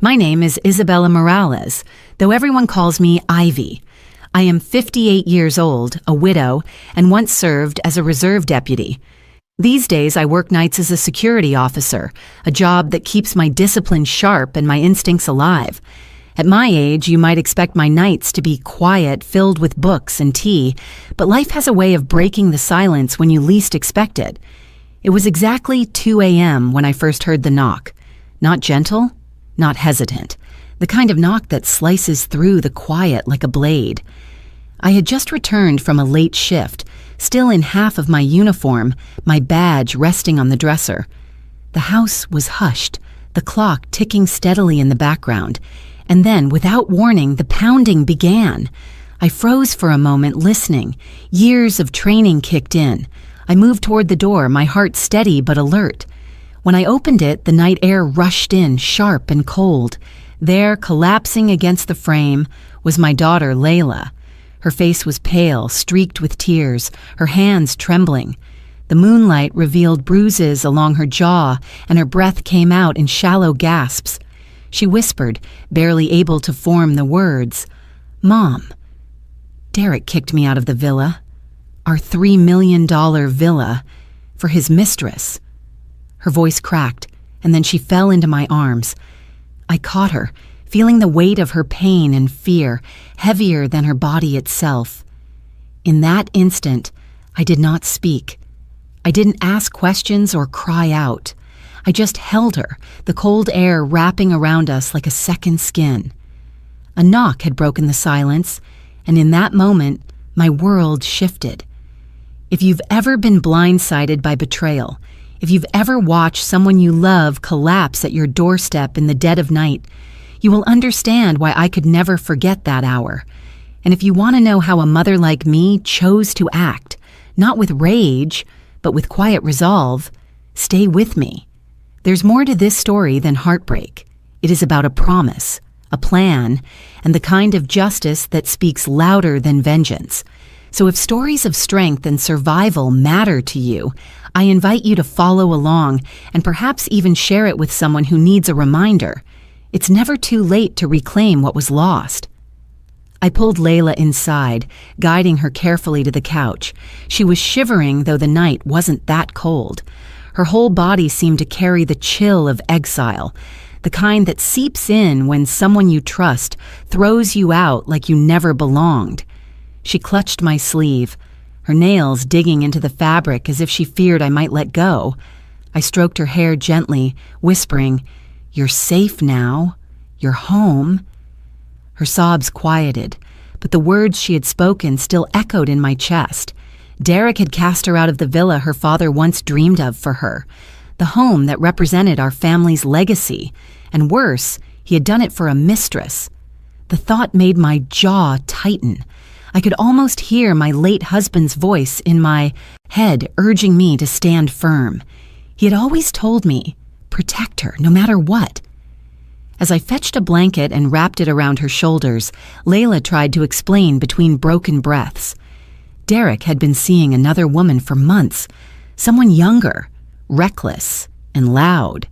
My name is Isabella Morales, though everyone calls me Ivy. I am 58 years old, a widow, and once served as a reserve deputy. These days I work nights as a security officer, a job that keeps my discipline sharp and my instincts alive. At my age, you might expect my nights to be quiet, filled with books and tea, but life has a way of breaking the silence when you least expect it. It was exactly 2 a.m. when I first heard the knock. Not gentle, not hesitant, the kind of knock that slices through the quiet like a blade. I had just returned from a late shift, still in half of my uniform, my badge resting on the dresser. The house was hushed, the clock ticking steadily in the background, and then, without warning, the pounding began. I froze for a moment, listening. Years of training kicked in. I moved toward the door, my heart steady but alert. When I opened it, the night air rushed in, sharp and cold. There, collapsing against the frame, was my daughter, Layla. Her face was pale, streaked with tears, her hands trembling. The moonlight revealed bruises along her jaw, and her breath came out in shallow gasps. She whispered, barely able to form the words, "Mom." Derek kicked me out of the villa, our $3 million villa, for his mistress. Her voice cracked, and then she fell into my arms. I caught her, feeling the weight of her pain and fear, heavier than her body itself. In that instant, I did not speak. I didn't ask questions or cry out. I just held her, the cold air wrapping around us like a second skin. A knock had broken the silence, and in that moment, my world shifted. If you've ever been blindsided by betrayal, if you've ever watched someone you love collapse at your doorstep in the dead of night, you will understand why I could never forget that hour. And if you want to know how a mother like me chose to act, not with rage, but with quiet resolve, stay with me. There's more to this story than heartbreak. It is about a promise, a plan, and the kind of justice that speaks louder than vengeance. So if stories of strength and survival matter to you, I invite you to follow along and perhaps even share it with someone who needs a reminder. It's never too late to reclaim what was lost. I pulled Layla inside, guiding her carefully to the couch. She was shivering, though the night wasn't that cold. Her whole body seemed to carry the chill of exile, the kind that seeps in when someone you trust throws you out like you never belonged. She clutched my sleeve, her nails digging into the fabric as if she feared I might let go. I stroked her hair gently, whispering, "You're safe now. You're home." Her sobs quieted, but the words she had spoken still echoed in my chest. Derek had cast her out of the villa her father once dreamed of for her, the home that represented our family's legacy, and worse, he had done it for a mistress. The thought made my jaw tighten. I could almost hear my late husband's voice in my head urging me to stand firm. He had always told me, protect her no matter what. As I fetched a blanket and wrapped it around her shoulders, Layla tried to explain between broken breaths. Derek had been seeing another woman for months, someone younger, reckless, and loud.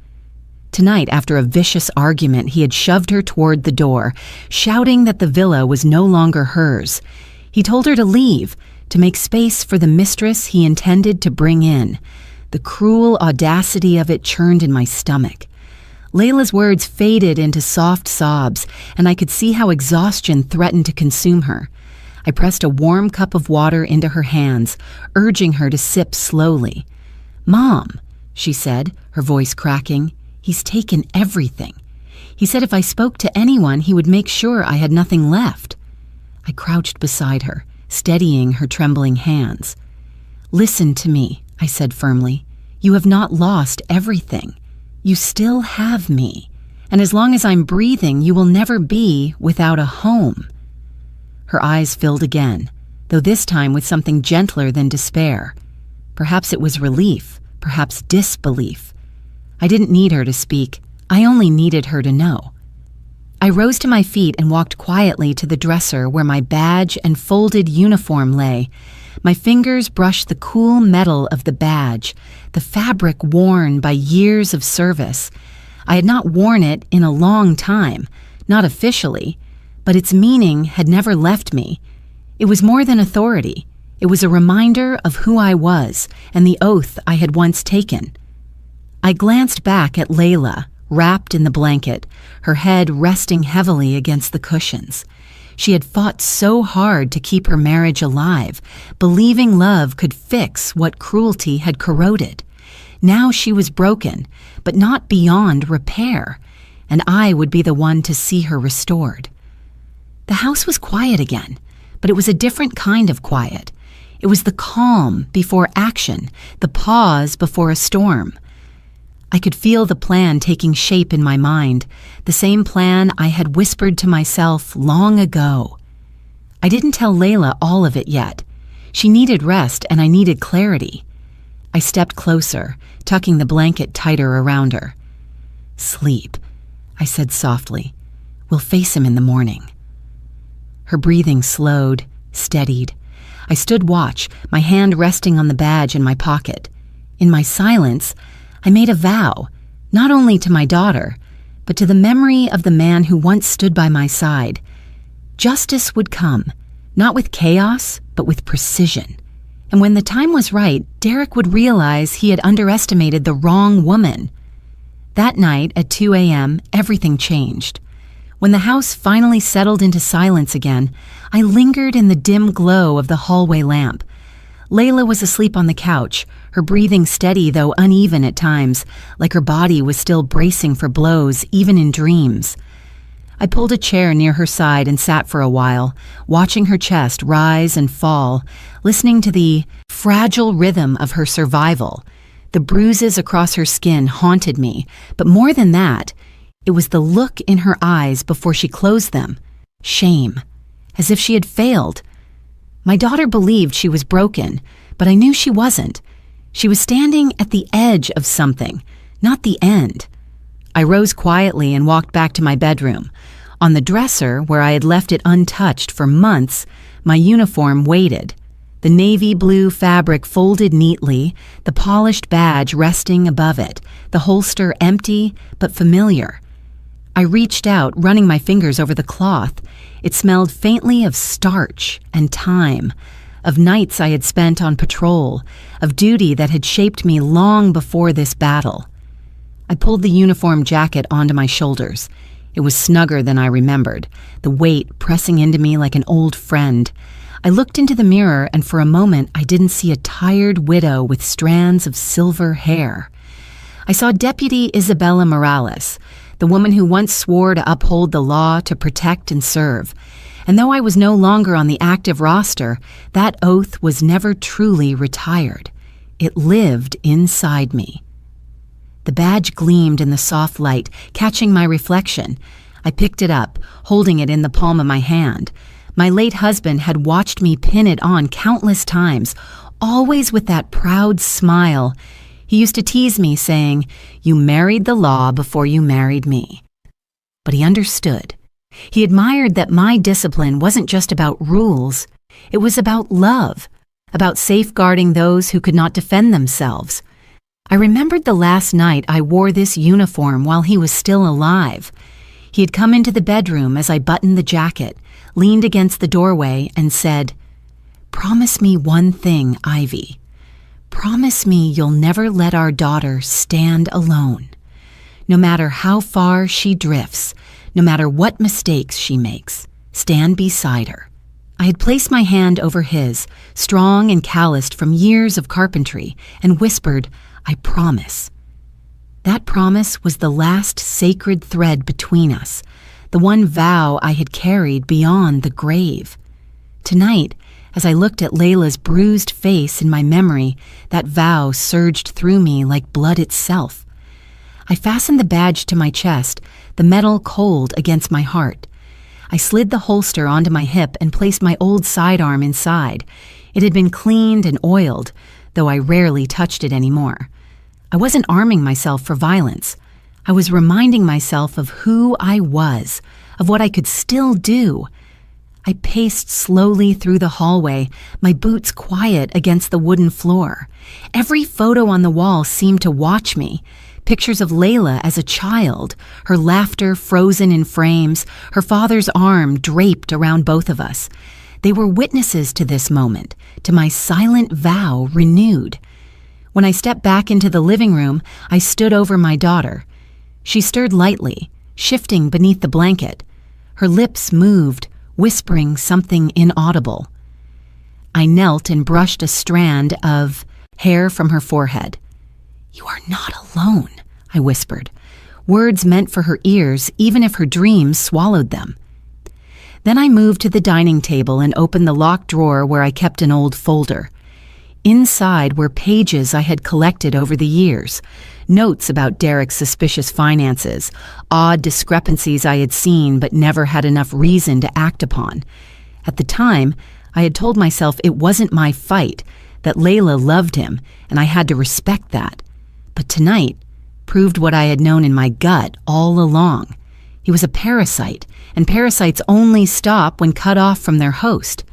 Tonight, after a vicious argument, he had shoved her toward the door, shouting that the villa was no longer hers. He told her to leave, to make space for the mistress he intended to bring in. The cruel audacity of it churned in my stomach. Layla's words faded into soft sobs, and I could see how exhaustion threatened to consume her. I pressed a warm cup of water into her hands, urging her to sip slowly. "Mom," she said, her voice cracking, "he's taken everything. He said if I spoke to anyone, he would make sure I had nothing left." I crouched beside her, steadying her trembling hands. "Listen to me," I said firmly. "You have not lost everything. You still have me, and as long as I'm breathing, you will never be without a home." Her eyes filled again, though this time with something gentler than despair. Perhaps it was relief, perhaps disbelief. I didn't need her to speak. I only needed her to know. I rose to my feet and walked quietly to the dresser where my badge and folded uniform lay. My fingers brushed the cool metal of the badge, the fabric worn by years of service. I had not worn it in a long time, not officially, but its meaning had never left me. It was more than authority. It was a reminder of who I was and the oath I had once taken. I glanced back at Layla, wrapped in the blanket, her head resting heavily against the cushions. She had fought so hard to keep her marriage alive, believing love could fix what cruelty had corroded. Now she was broken, but not beyond repair, and I would be the one to see her restored. The house was quiet again, but it was a different kind of quiet. It was the calm before action, the pause before a storm. I could feel the plan taking shape in my mind, the same plan I had whispered to myself long ago. I didn't tell Layla all of it yet. She needed rest and I needed clarity. I stepped closer, tucking the blanket tighter around her. "Sleep," I said softly. "We'll face him in the morning." Her breathing slowed, steadied. I stood watch, my hand resting on the badge in my pocket. In my silence, I made a vow, not only to my daughter, but to the memory of the man who once stood by my side. Justice would come, not with chaos, but with precision. And when the time was right, Derek would realize he had underestimated the wrong woman. That night at 2 a.m., everything changed. When the house finally settled into silence again, I lingered in the dim glow of the hallway lamp. Layla was asleep on the couch, her breathing steady though uneven at times, like her body was still bracing for blows, even in dreams. I pulled a chair near her side and sat for a while, watching her chest rise and fall, listening to the fragile rhythm of her survival. The bruises across her skin haunted me, but more than that, it was the look in her eyes before she closed them. Shame, as if she had failed. My daughter believed she was broken, but I knew she wasn't. She was standing at the edge of something, not the end. I rose quietly and walked back to my bedroom. On the dresser, where I had left it untouched for months, my uniform waited. The navy blue fabric folded neatly, the polished badge resting above it, the holster empty but familiar. I reached out, running my fingers over the cloth. It smelled faintly of starch and time, of nights I had spent on patrol, of duty that had shaped me long before this battle. I pulled the uniform jacket onto my shoulders. It was snugger than I remembered, the weight pressing into me like an old friend. I looked into the mirror, and for a moment I didn't see a tired widow with strands of silver hair. I saw Deputy Isabella Morales, the woman who once swore to uphold the law, to protect and serve. And though I was no longer on the active roster, that oath was never truly retired. It lived inside me. The badge gleamed in the soft light, catching my reflection. I picked it up, holding it in the palm of my hand. My late husband had watched me pin it on countless times, always with that proud smile. He used to tease me, saying, "You married the law before you married me." But he understood. He admired that my discipline wasn't just about rules. It was about love, about safeguarding those who could not defend themselves. I remembered the last night I wore this uniform while he was still alive. He had come into the bedroom as I buttoned the jacket, leaned against the doorway, and said, "Promise me one thing, Ivy. Promise me you'll never let our daughter stand alone. No matter how far she drifts, no matter what mistakes she makes, stand beside her." I had placed my hand over his, strong and calloused from years of carpentry, and whispered, "I promise." That promise was the last sacred thread between us, the one vow I had carried beyond the grave. Tonight, as I looked at Layla's bruised face in my memory, that vow surged through me like blood itself. I fastened the badge to my chest, the metal cold against my heart. I slid the holster onto my hip and placed my old sidearm inside. It had been cleaned and oiled, though I rarely touched it anymore. I wasn't arming myself for violence. I was reminding myself of who I was, of what I could still do. I paced slowly through the hallway, my boots quiet against the wooden floor. Every photo on the wall seemed to watch me, Pictures of Layla as a child, her laughter frozen in frames, her father's arm draped around both of us. They were witnesses to this moment, to my silent vow renewed. When I stepped back into the living room, I stood over my daughter. She stirred lightly, shifting beneath the blanket. Her lips moved, whispering something inaudible. I knelt and brushed a strand of hair from her forehead. "You are not alone," I whispered, words meant for her ears even if her dreams swallowed them. Then I moved to the dining table and opened the locked drawer where I kept an old folder. Inside were pages I had collected over the years, notes about Derek's suspicious finances, odd discrepancies I had seen but never had enough reason to act upon. At the time, I had told myself it wasn't my fight, that Layla loved him, and I had to respect that. But tonight proved what I had known in my gut all along. He was a parasite, and parasites only stop when cut off from their host.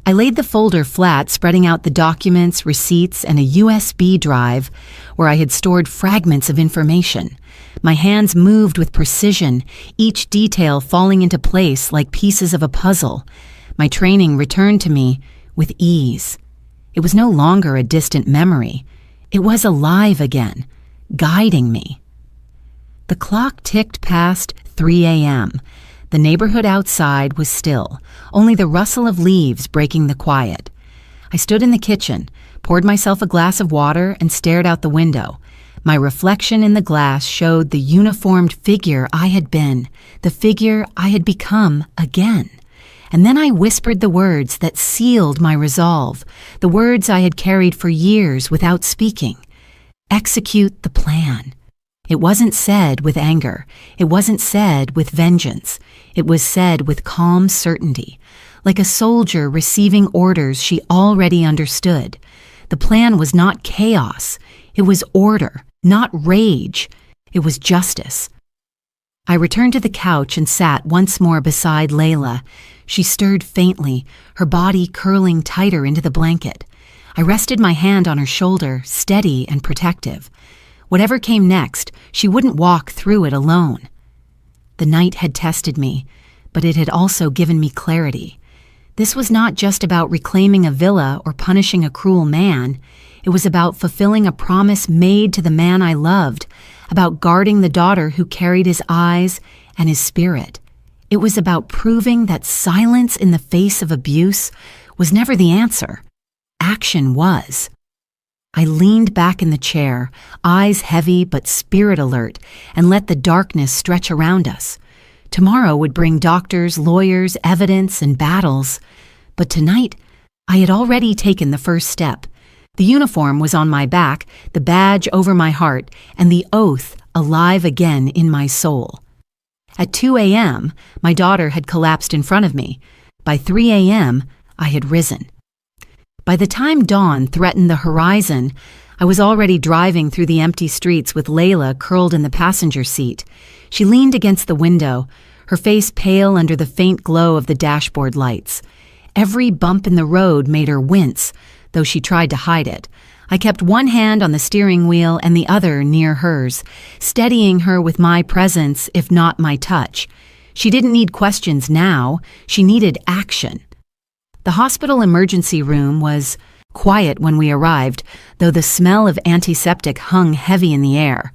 I laid the folder flat, spreading out the documents, receipts, and a USB drive where I had stored fragments of information. My hands moved with precision, each detail falling into place like pieces of a puzzle. My training returned to me with ease. It was no longer a distant memory. It was alive again, guiding me. The clock ticked past 3 a.m. The neighborhood outside was still, only the rustle of leaves breaking the quiet. I stood in the kitchen, poured myself a glass of water, and stared out the window. My reflection in the glass showed the uniformed figure I had been, the figure I had become again. And then I whispered the words that sealed my resolve, the words I had carried for years without speaking. Execute the plan. It wasn't said with anger. It wasn't said with vengeance. It was said with calm certainty, like a soldier receiving orders she already understood. The plan was not chaos. It was order, not rage. It was justice. I returned to the couch and sat once more beside Layla. She stirred faintly, her body curling tighter into the blanket. I rested my hand on her shoulder, steady and protective. Whatever came next, she wouldn't walk through it alone. The night had tested me, but it had also given me clarity. This was not just about reclaiming a villa or punishing a cruel man. It was about fulfilling a promise made to the man I loved, about guarding the daughter who carried his eyes and his spirit. It was about proving that silence in the face of abuse was never the answer. Action was. I leaned back in the chair, eyes heavy but spirit alert, and let the darkness stretch around us. Tomorrow would bring doctors, lawyers, evidence, and battles. But tonight, I had already taken the first step. The uniform was on my back, the badge over my heart, and the oath alive again in my soul. At 2 a.m., my daughter had collapsed in front of me. By 3 a.m., I had risen. By the time dawn threatened the horizon, I was already driving through the empty streets with Layla curled in the passenger seat. She leaned against the window, her face pale under the faint glow of the dashboard lights. Every bump in the road made her wince, though she tried to hide it. I kept one hand on the steering wheel and the other near hers, steadying her with my presence, if not my touch. She didn't need questions now. She needed action. The hospital emergency room was quiet when we arrived, though the smell of antiseptic hung heavy in the air.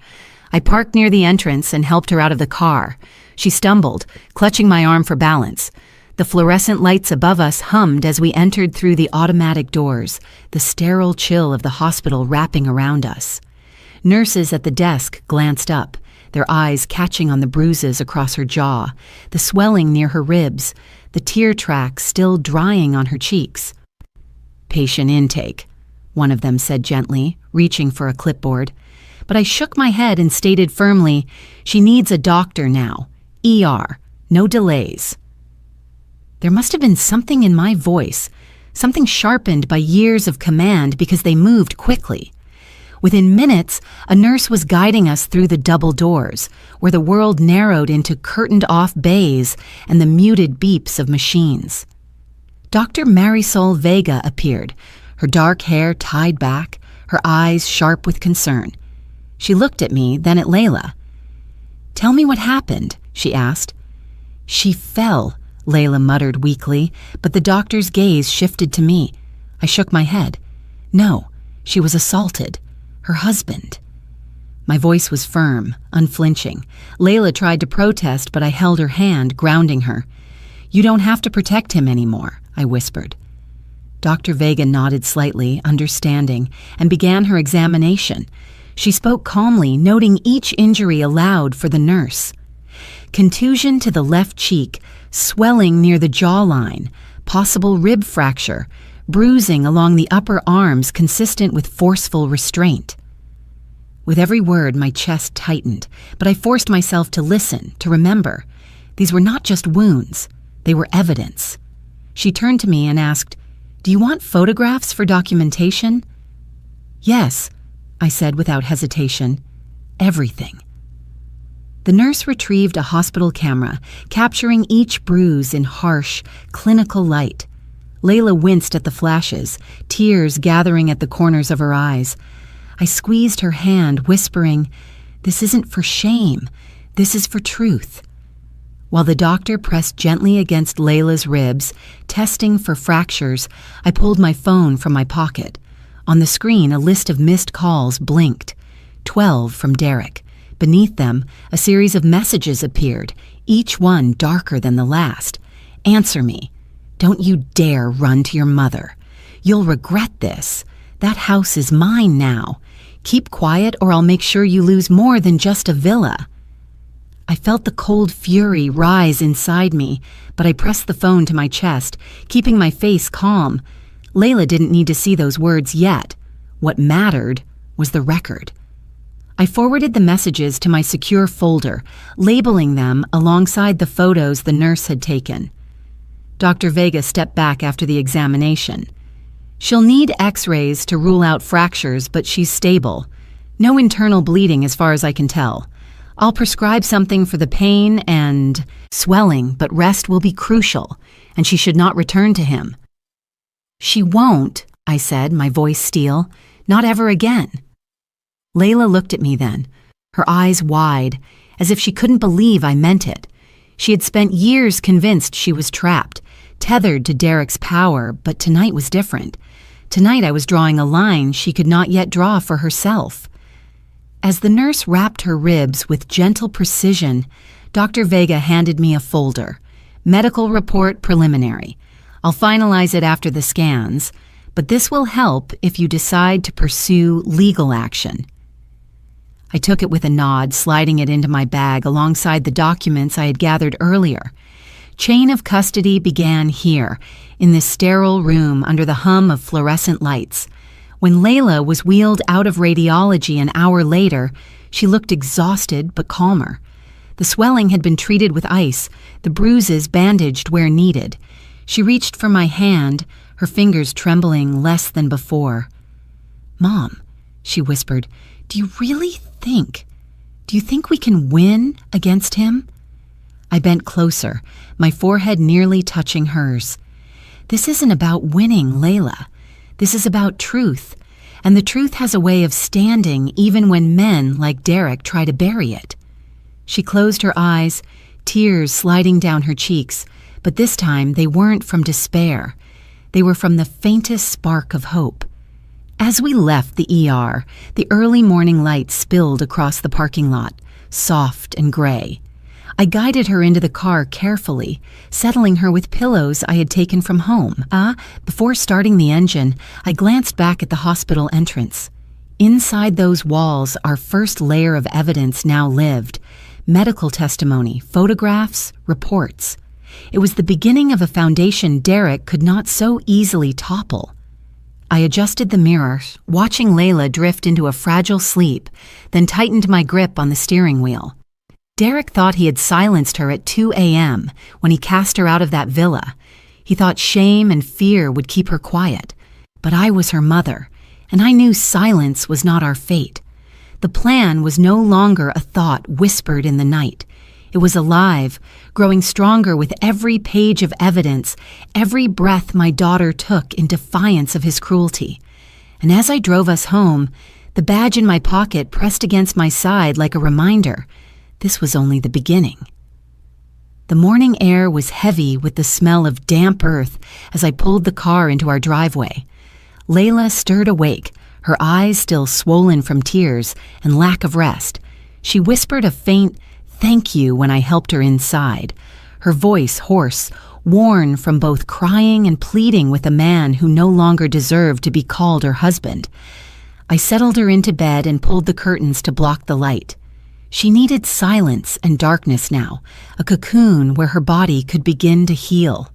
I parked near the entrance and helped her out of the car. She stumbled, clutching my arm for balance. The fluorescent lights above us hummed as we entered through the automatic doors, the sterile chill of the hospital wrapping around us. Nurses at the desk glanced up, their eyes catching on the bruises across her jaw, the swelling near her ribs, the tear tracks still drying on her cheeks. "Patient intake," one of them said gently, reaching for a clipboard. But I shook my head and stated firmly, "She needs a doctor now. ER. No delays." There must have been something in my voice, something sharpened by years of command because they moved quickly. Within minutes, a nurse was guiding us through the double doors, where the world narrowed into curtained-off bays and the muted beeps of machines. Dr. Marisol Vega appeared, her dark hair tied back, her eyes sharp with concern. She looked at me, then at Layla. "Tell me what happened," she asked. "She fell," Layla muttered weakly, but the doctor's gaze shifted to me. I shook my head. "No, she was assaulted. Her husband." My voice was firm, unflinching. Layla tried to protest, but I held her hand, grounding her. "You don't have to protect him anymore," I whispered. Dr. Vega nodded slightly, understanding, and began her examination. She spoke calmly, noting each injury aloud for the nurse. Contusion to the left cheek, swelling near the jawline, possible rib fracture, bruising along the upper arms consistent with forceful restraint. With every word, my chest tightened, but I forced myself to listen, to remember. These were not just wounds. They were evidence. She turned to me and asked, "Do you want photographs for documentation?" "Yes," I said without hesitation. "Everything." The nurse retrieved a hospital camera, capturing each bruise in harsh, clinical light. Layla winced at the flashes, tears gathering at the corners of her eyes. I squeezed her hand, whispering, "This isn't for shame. This is for truth." While the doctor pressed gently against Layla's ribs, testing for fractures, I pulled my phone from my pocket. On the screen, a list of missed calls blinked. 12 from Derek. Beneath them, a series of messages appeared, each one darker than the last. "Answer me. Don't you dare run to your mother. You'll regret this. That house is mine now. Keep quiet or I'll make sure you lose more than just a villa." I felt the cold fury rise inside me, but I pressed the phone to my chest, keeping my face calm. Layla didn't need to see those words yet. What mattered was the record. I forwarded the messages to my secure folder, labeling them alongside the photos the nurse had taken. Dr. Vega stepped back after the examination. "She'll need x-rays to rule out fractures, but she's stable. No internal bleeding as far as I can tell. I'll prescribe something for the pain and swelling, but rest will be crucial, and she should not return to him." "She won't," I said, my voice steel. "Not ever again." Layla looked at me then, her eyes wide, as if she couldn't believe I meant it. She had spent years convinced she was trapped, tethered to Derek's power, but tonight was different. Tonight I was drawing a line she could not yet draw for herself. As the nurse wrapped her ribs with gentle precision, Dr. Vega handed me a folder. "Medical report preliminary. I'll finalize it after the scans, but this will help if you decide to pursue legal action." I took it with a nod, sliding it into my bag alongside the documents I had gathered earlier. Chain of custody began here, in this sterile room under the hum of fluorescent lights. When Layla was wheeled out of radiology an hour later, she looked exhausted but calmer. The swelling had been treated with ice, the bruises bandaged where needed. She reached for my hand, her fingers trembling less than before. "Mom," she whispered, Do you think we can win against him?" I bent closer, my forehead nearly touching hers. "This isn't about winning, Layla. This is about truth, and the truth has a way of standing even when men like Derek try to bury it." She closed her eyes, tears sliding down her cheeks, but this time they weren't from despair. They were from the faintest spark of hope. As we left the ER, the early morning light spilled across the parking lot, soft and gray. I guided her into the car carefully, settling her with pillows I had taken from home. Before starting the engine, I glanced back at the hospital entrance. Inside those walls, our first layer of evidence now lived: medical testimony, photographs, reports. It was the beginning of a foundation Derek could not so easily topple. I adjusted the mirror, watching Layla drift into a fragile sleep, then tightened my grip on the steering wheel. Derek thought he had silenced her at 2 a.m. when he cast her out of that villa. He thought shame and fear would keep her quiet. But I was her mother, and I knew silence was not our fate. The plan was no longer a thought whispered in the night. It was alive, growing stronger with every page of evidence, every breath my daughter took in defiance of his cruelty. And as I drove us home, the badge in my pocket pressed against my side like a reminder. This was only the beginning. The morning air was heavy with the smell of damp earth as I pulled the car into our driveway. Layla stirred awake, her eyes still swollen from tears and lack of rest. She whispered a faint "thank you" when I helped her inside, her voice hoarse, worn from both crying and pleading with a man who no longer deserved to be called her husband. I settled her into bed and pulled the curtains to block the light. She needed silence and darkness now, a cocoon where her body could begin to heal.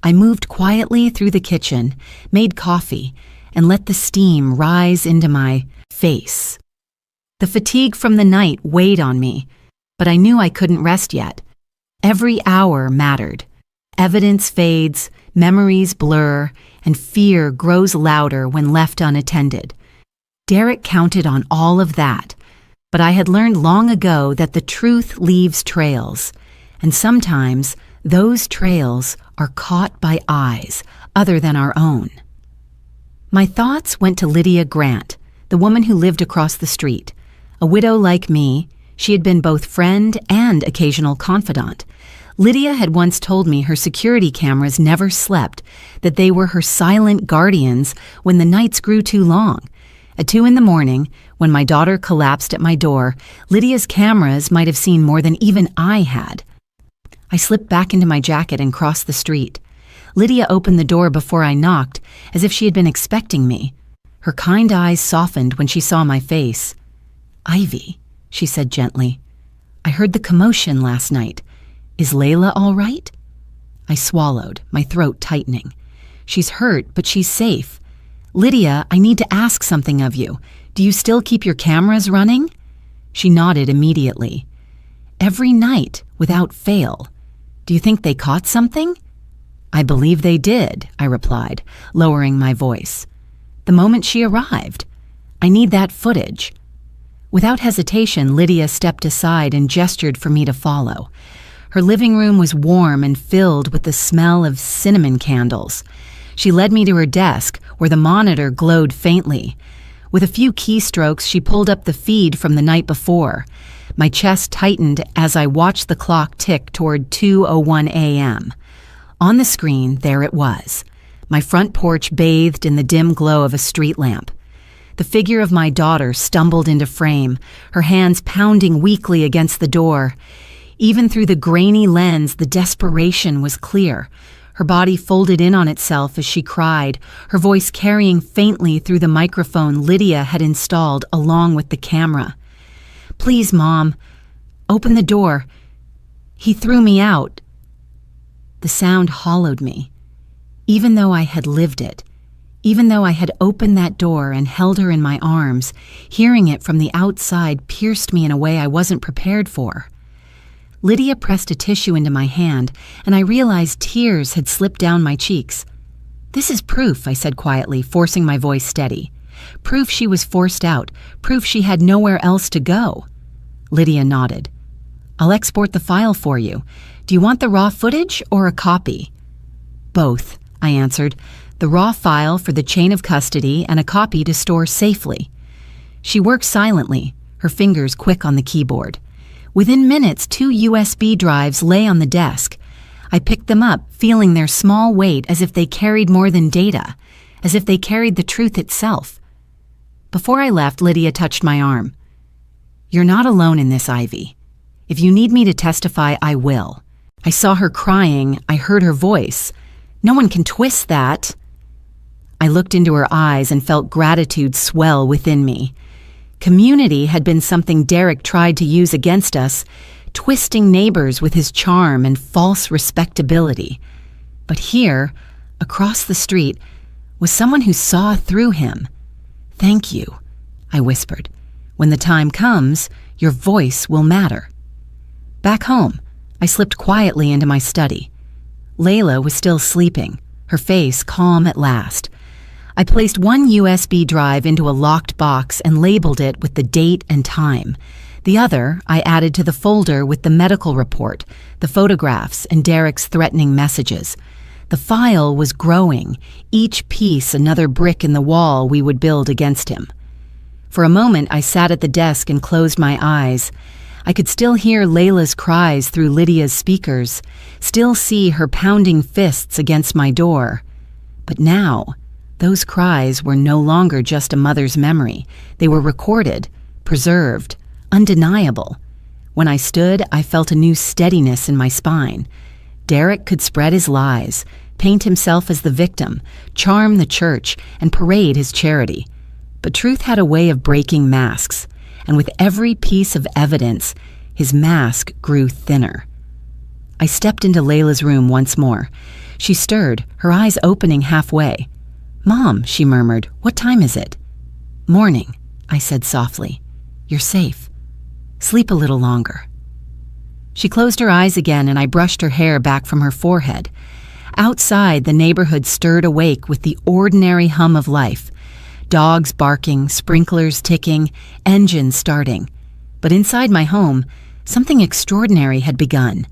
I moved quietly through the kitchen, made coffee, and let the steam rise into my face. The fatigue from the night weighed on me, but I knew I couldn't rest yet. Every hour mattered. Evidence fades, memories blur, and fear grows louder when left unattended. Derek counted on all of that, but I had learned long ago that the truth leaves trails, and sometimes those trails are caught by eyes other than our own. My thoughts went to Lydia Grant, the woman who lived across the street. A widow like me, she had been both friend and occasional confidant. Lydia had once told me her security cameras never slept, that they were her silent guardians when the nights grew too long. At 2 a.m, when my daughter collapsed at my door, Lydia's cameras might have seen more than even I had. I slipped back into my jacket and crossed the street. Lydia opened the door before I knocked, as if she had been expecting me. Her kind eyes softened when she saw my face. "Ivy," she said gently, "I heard the commotion last night. Is Layla all right?" I swallowed, my throat tightening. "She's hurt, but she's safe. Lydia, I need to ask something of you. Do you still keep your cameras running?" She nodded immediately. "Every night, without fail. Do you think they caught something?" "I believe they did," I replied, lowering my voice. "The moment she arrived. I need that footage." Without hesitation, Lydia stepped aside and gestured for me to follow. Her living room was warm and filled with the smell of cinnamon candles. She led me to her desk, where the monitor glowed faintly. With a few keystrokes, she pulled up the feed from the night before. My chest tightened as I watched the clock tick toward 2:01 a.m. On the screen, there it was, my front porch bathed in the dim glow of a street lamp. The figure of my daughter stumbled into frame, her hands pounding weakly against the door. Even through the grainy lens, the desperation was clear. Her body folded in on itself as she cried, her voice carrying faintly through the microphone Lydia had installed along with the camera. "Please, Mom, open the door. He threw me out." The sound hollowed me. Even though I had lived it, even though I had opened that door and held her in my arms, hearing it from the outside pierced me in a way I wasn't prepared for. Lydia pressed a tissue into my hand, and I realized tears had slipped down my cheeks. "This is proof," I said quietly, forcing my voice steady. "Proof she was forced out, proof she had nowhere else to go." Lydia nodded. "I'll export the file for you. Do you want the raw footage or a copy?" "Both," I answered, "the raw file for the chain of custody and a copy to store safely." She worked silently, her fingers quick on the keyboard. Within minutes, 2 USB drives lay on the desk. I picked them up, feeling their small weight as if they carried more than data, as if they carried the truth itself. Before I left, Lydia touched my arm. "You're not alone in this, Ivy. If you need me to testify, I will." I saw her crying. I heard her voice. "No one can twist that." I looked into her eyes and felt gratitude swell within me. Community had been something Derek tried to use against us, twisting neighbors with his charm and false respectability. But here, across the street, was someone who saw through him. "Thank you," I whispered. "When the time comes, your voice will matter." Back home, I slipped quietly into my study. Layla was still sleeping, her face calm at last. I placed one USB drive into a locked box and labeled it with the date and time. The other I added to the folder with the medical report, the photographs, and Derek's threatening messages. The file was growing, each piece another brick in the wall we would build against him. For a moment, I sat at the desk and closed my eyes. I could still hear Layla's cries through Lydia's speakers, still see her pounding fists against my door. But now, those cries were no longer just a mother's memory. They were recorded, preserved, undeniable. When I stood, I felt a new steadiness in my spine. Derek could spread his lies, paint himself as the victim, charm the church, and parade his charity. But truth had a way of breaking masks, and with every piece of evidence, his mask grew thinner. I stepped into Layla's room once more. She stirred, her eyes opening halfway. "Mom," she murmured, "what time is it?" "Morning," I said softly. "You're safe. Sleep a little longer." She closed her eyes again, and I brushed her hair back from her forehead. Outside, the neighborhood stirred awake with the ordinary hum of life. Dogs barking, sprinklers ticking, engines starting. But inside my home, something extraordinary had begun.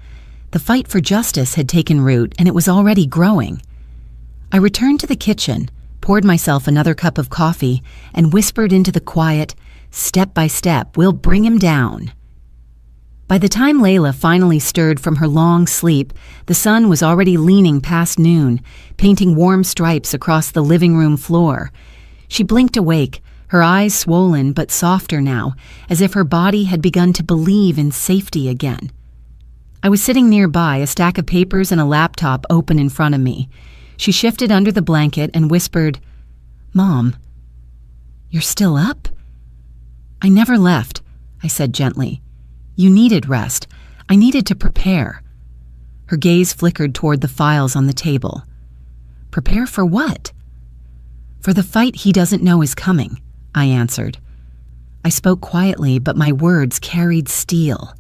The fight for justice had taken root, and it was already growing. I returned to the kitchen, poured myself another cup of coffee, and whispered into the quiet, "Step by step, we'll bring him down." By the time Layla finally stirred from her long sleep, the sun was already leaning past noon, painting warm stripes across the living room floor. She blinked awake, her eyes swollen but softer now, as if her body had begun to believe in safety again. I was sitting nearby, a stack of papers and a laptop open in front of me. She shifted under the blanket and whispered, "Mom, you're still up?" "I never left," I said gently. "You needed rest. I needed to prepare." Her gaze flickered toward the files on the table. "Prepare for what?" "For the fight he doesn't know is coming," I answered. I spoke quietly, but my words carried steel.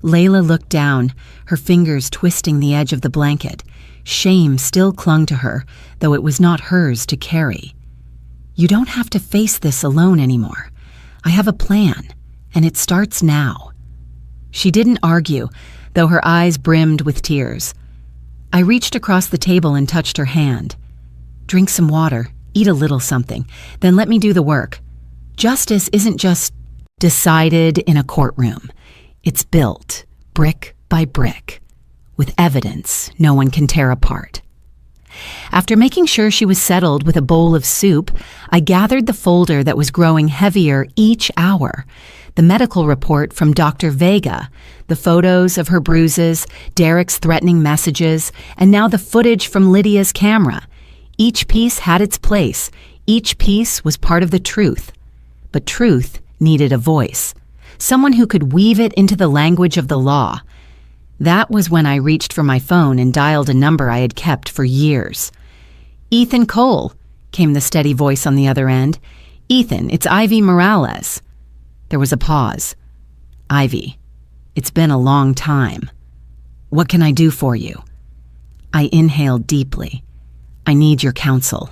Layla looked down, her fingers twisting the edge of the blanket. Shame still clung to her, though it was not hers to carry. "You don't have to face this alone anymore. I have a plan, and it starts now." She didn't argue, though her eyes brimmed with tears. I reached across the table and touched her hand. "Drink some water, eat a little something, then let me do the work. Justice isn't just decided in a courtroom. It's built, brick by brick, with evidence no one can tear apart." After making sure she was settled with a bowl of soup, I gathered the folder that was growing heavier each hour. The medical report from Dr. Vega, the photos of her bruises, Derek's threatening messages, and now the footage from Lydia's camera. Each piece had its place. Each piece was part of the truth. But truth needed a voice, someone who could weave it into the language of the law. That was when I reached for my phone and dialed a number I had kept for years. "Ethan Cole," came the steady voice on the other end. "Ethan, it's Ivy Morales." There was a pause. "Ivy, it's been a long time. What can I do for you?" I inhaled deeply. "I need your counsel.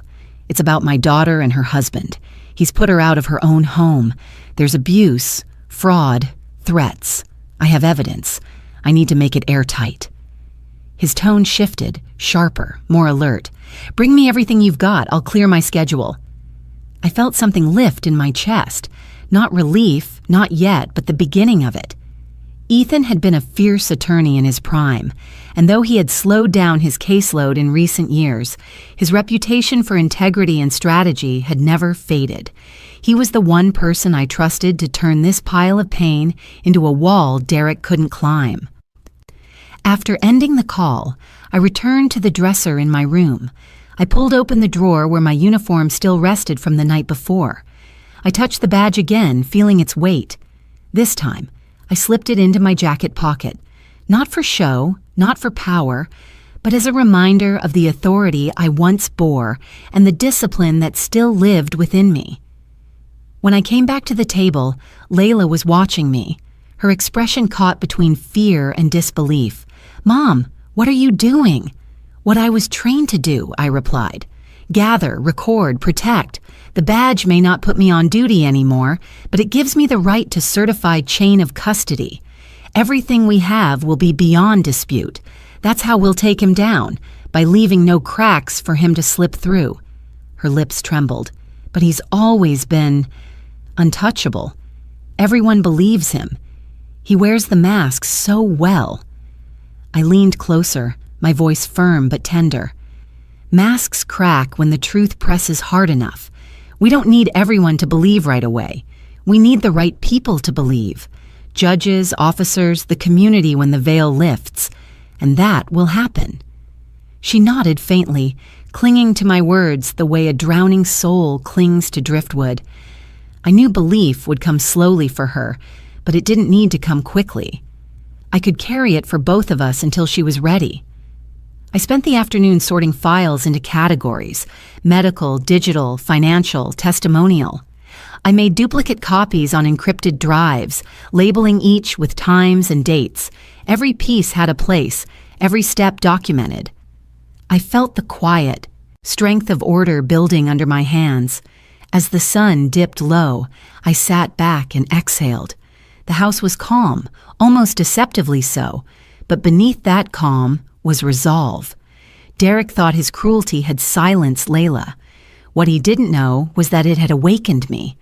It's about my daughter and her husband. He's put her out of her own home. There's abuse, fraud, threats. I have evidence. I need to make it airtight." His tone shifted, sharper, more alert. "Bring me everything you've got. I'll clear my schedule." I felt something lift in my chest. Not relief, not yet, but the beginning of it. Ethan had been a fierce attorney in his prime, and though he had slowed down his caseload in recent years, his reputation for integrity and strategy had never faded. He was the one person I trusted to turn this pile of pain into a wall Derek couldn't climb. After ending the call, I returned to the dresser in my room. I pulled open the drawer where my uniform still rested from the night before. I touched the badge again, feeling its weight. This time, I slipped it into my jacket pocket, not for show, not for power, but as a reminder of the authority I once bore and the discipline that still lived within me. When I came back to the table, Layla was watching me, her expression caught between fear and disbelief. "Mom, what are you doing?" "What I was trained to do," I replied. "Gather, record, protect. The badge may not put me on duty anymore, but it gives me the right to certify chain of custody. Everything we have will be beyond dispute. That's how we'll take him down, by leaving no cracks for him to slip through." Her lips trembled. "But he's always been..." untouchable. Everyone believes him. He wears the mask so well. I leaned closer, my voice firm but tender. Masks crack when the truth presses hard enough. We don't need everyone to believe right away. We need the right people to believe. Judges, officers, the community when the veil lifts. And that will happen. She nodded faintly, clinging to my words the way a drowning soul clings to driftwood. I knew belief would come slowly for her, but it didn't need to come quickly. I could carry it for both of us until she was ready. I spent the afternoon sorting files into categories: medical, digital, financial, testimonial. I made duplicate copies on encrypted drives, labeling each with times and dates. Every piece had a place, every step documented. I felt the quiet, strength of order building under my hands. As the sun dipped low, I sat back and exhaled. The house was calm, almost deceptively so, but beneath that calm was resolve. Derek thought his cruelty had silenced Layla. What he didn't know was that it had awakened me.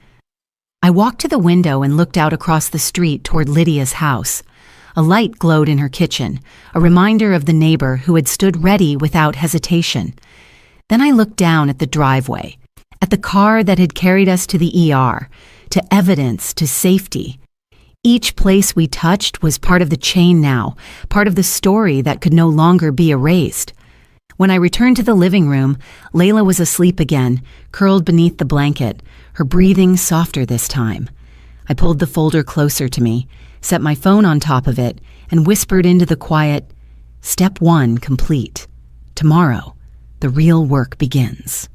I walked to the window and looked out across the street toward Lydia's house. A light glowed in her kitchen, a reminder of the neighbor who had stood ready without hesitation. Then I looked down at the driveway, at the car that had carried us to the ER, to evidence, to safety. Each place we touched was part of the chain now, part of the story that could no longer be erased. When I returned to the living room, Layla was asleep again, curled beneath the blanket, her breathing softer this time. I pulled the folder closer to me, set my phone on top of it, and whispered into the quiet, "Step 1 complete. Tomorrow, the real work begins."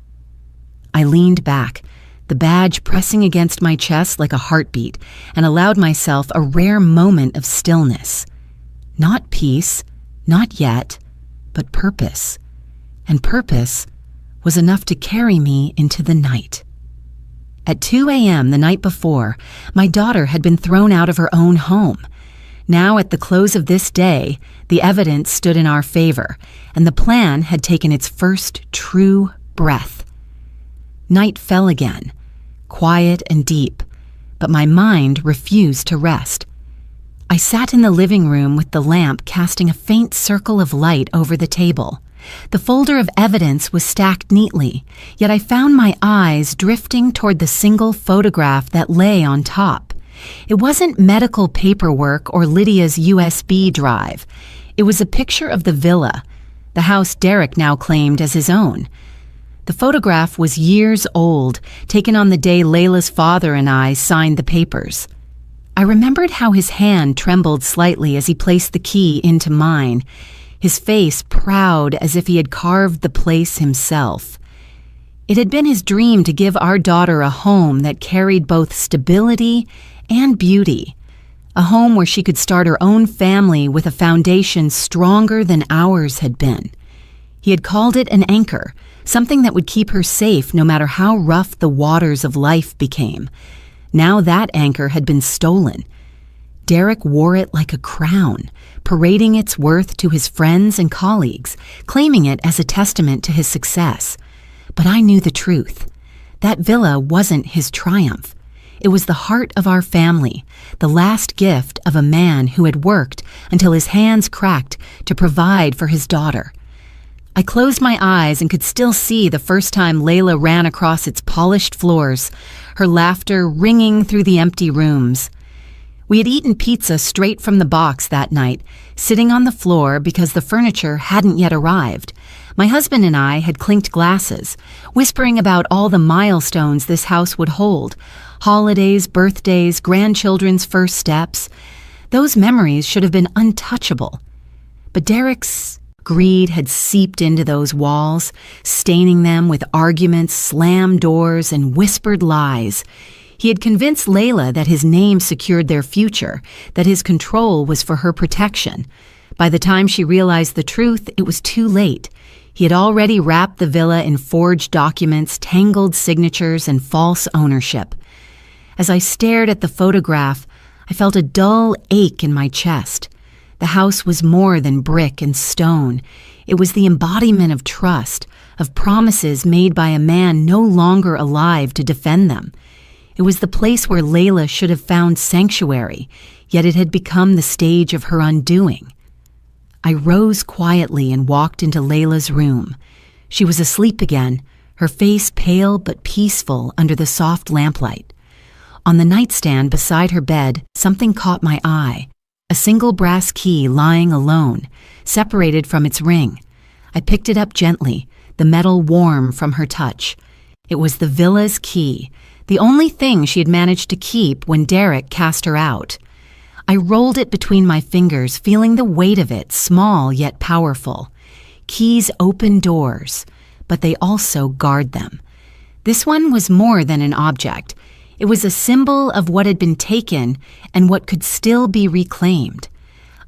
I leaned back, the badge pressing against my chest like a heartbeat, and allowed myself a rare moment of stillness. Not peace, not yet, but purpose. And purpose was enough to carry me into the night. At 2 a.m. the night before, my daughter had been thrown out of her own home. Now, at the close of this day, the evidence stood in our favor, and the plan had taken its first true breath. Night fell again, quiet and deep, but my mind refused to rest. I sat in the living room with the lamp casting a faint circle of light over the table. The folder of evidence was stacked neatly, yet I found my eyes drifting toward the single photograph that lay on top. It wasn't medical paperwork or Lydia's USB drive. It was a picture of the villa, the house Derek now claimed as his own. The photograph was years old, taken on the day Layla's father and I signed the papers. I remembered how his hand trembled slightly as he placed the key into mine, his face proud as if he had carved the place himself. It had been his dream to give our daughter a home that carried both stability and beauty, a home where she could start her own family with a foundation stronger than ours had been. He had called it an anchor, something that would keep her safe no matter how rough the waters of life became. Now that anchor had been stolen. Derek wore it like a crown, parading its worth to his friends and colleagues, claiming it as a testament to his success. But I knew the truth. That villa wasn't his triumph. It was the heart of our family, the last gift of a man who had worked until his hands cracked to provide for his daughter. I closed my eyes and could still see the first time Layla ran across its polished floors, her laughter ringing through the empty rooms. We had eaten pizza straight from the box that night, sitting on the floor because the furniture hadn't yet arrived. My husband and I had clinked glasses, whispering about all the milestones this house would hold: holidays, birthdays, grandchildren's first steps. Those memories should have been untouchable. But Derek's greed had seeped into those walls, staining them with arguments, slammed doors, and whispered lies. He had convinced Layla that his name secured their future, that his control was for her protection. By the time she realized the truth, it was too late. He had already wrapped the villa in forged documents, tangled signatures, and false ownership. As I stared at the photograph, I felt a dull ache in my chest. The house was more than brick and stone. It was the embodiment of trust, of promises made by a man no longer alive to defend them. It was the place where Layla should have found sanctuary, yet it had become the stage of her undoing. I rose quietly and walked into Layla's room. She was asleep again, her face pale but peaceful under the soft lamplight. On the nightstand beside her bed, something caught my eye. A single brass key lying alone, separated from its ring. I picked it up gently, the metal warm from her touch. It was the villa's key, the only thing she had managed to keep when Derek cast her out. I rolled it between my fingers, feeling the weight of it, small yet powerful. Keys open doors, but they also guard them. This one was more than an object. It was a symbol of what had been taken and what could still be reclaimed.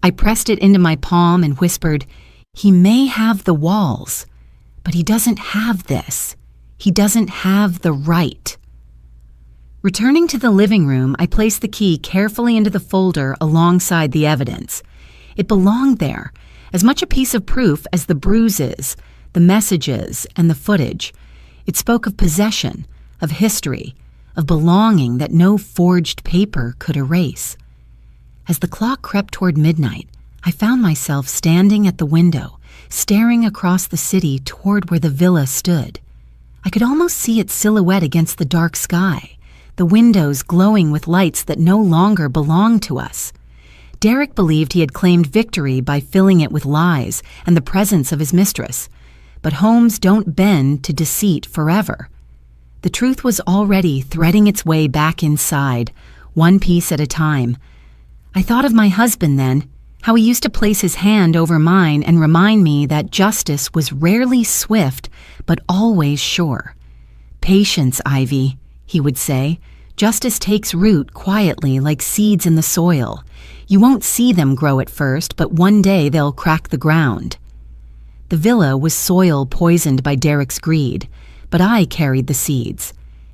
I pressed it into my palm and whispered, "He may have the walls, but he doesn't have this. He doesn't have the right." Returning to the living room, I placed the key carefully into the folder alongside the evidence. It belonged there, as much a piece of proof as the bruises, the messages, and the footage. It spoke of possession, of history, of belonging that no forged paper could erase. As the clock crept toward midnight, I found myself standing at the window, staring across the city toward where the villa stood. I could almost see its silhouette against the dark sky, the windows glowing with lights that no longer belonged to us. Derek believed he had claimed victory by filling it with lies and the presence of his mistress, but homes don't bend to deceit forever. The truth was already threading its way back inside, one piece at a time. I thought of my husband then, how he used to place his hand over mine and remind me that justice was rarely swift, but always sure. "Patience, Ivy," he would say. "Justice takes root quietly like seeds in the soil. You won't see them grow at first, but one day they'll crack the ground." The villa was soil poisoned by Derek's greed, but I carried the seeds.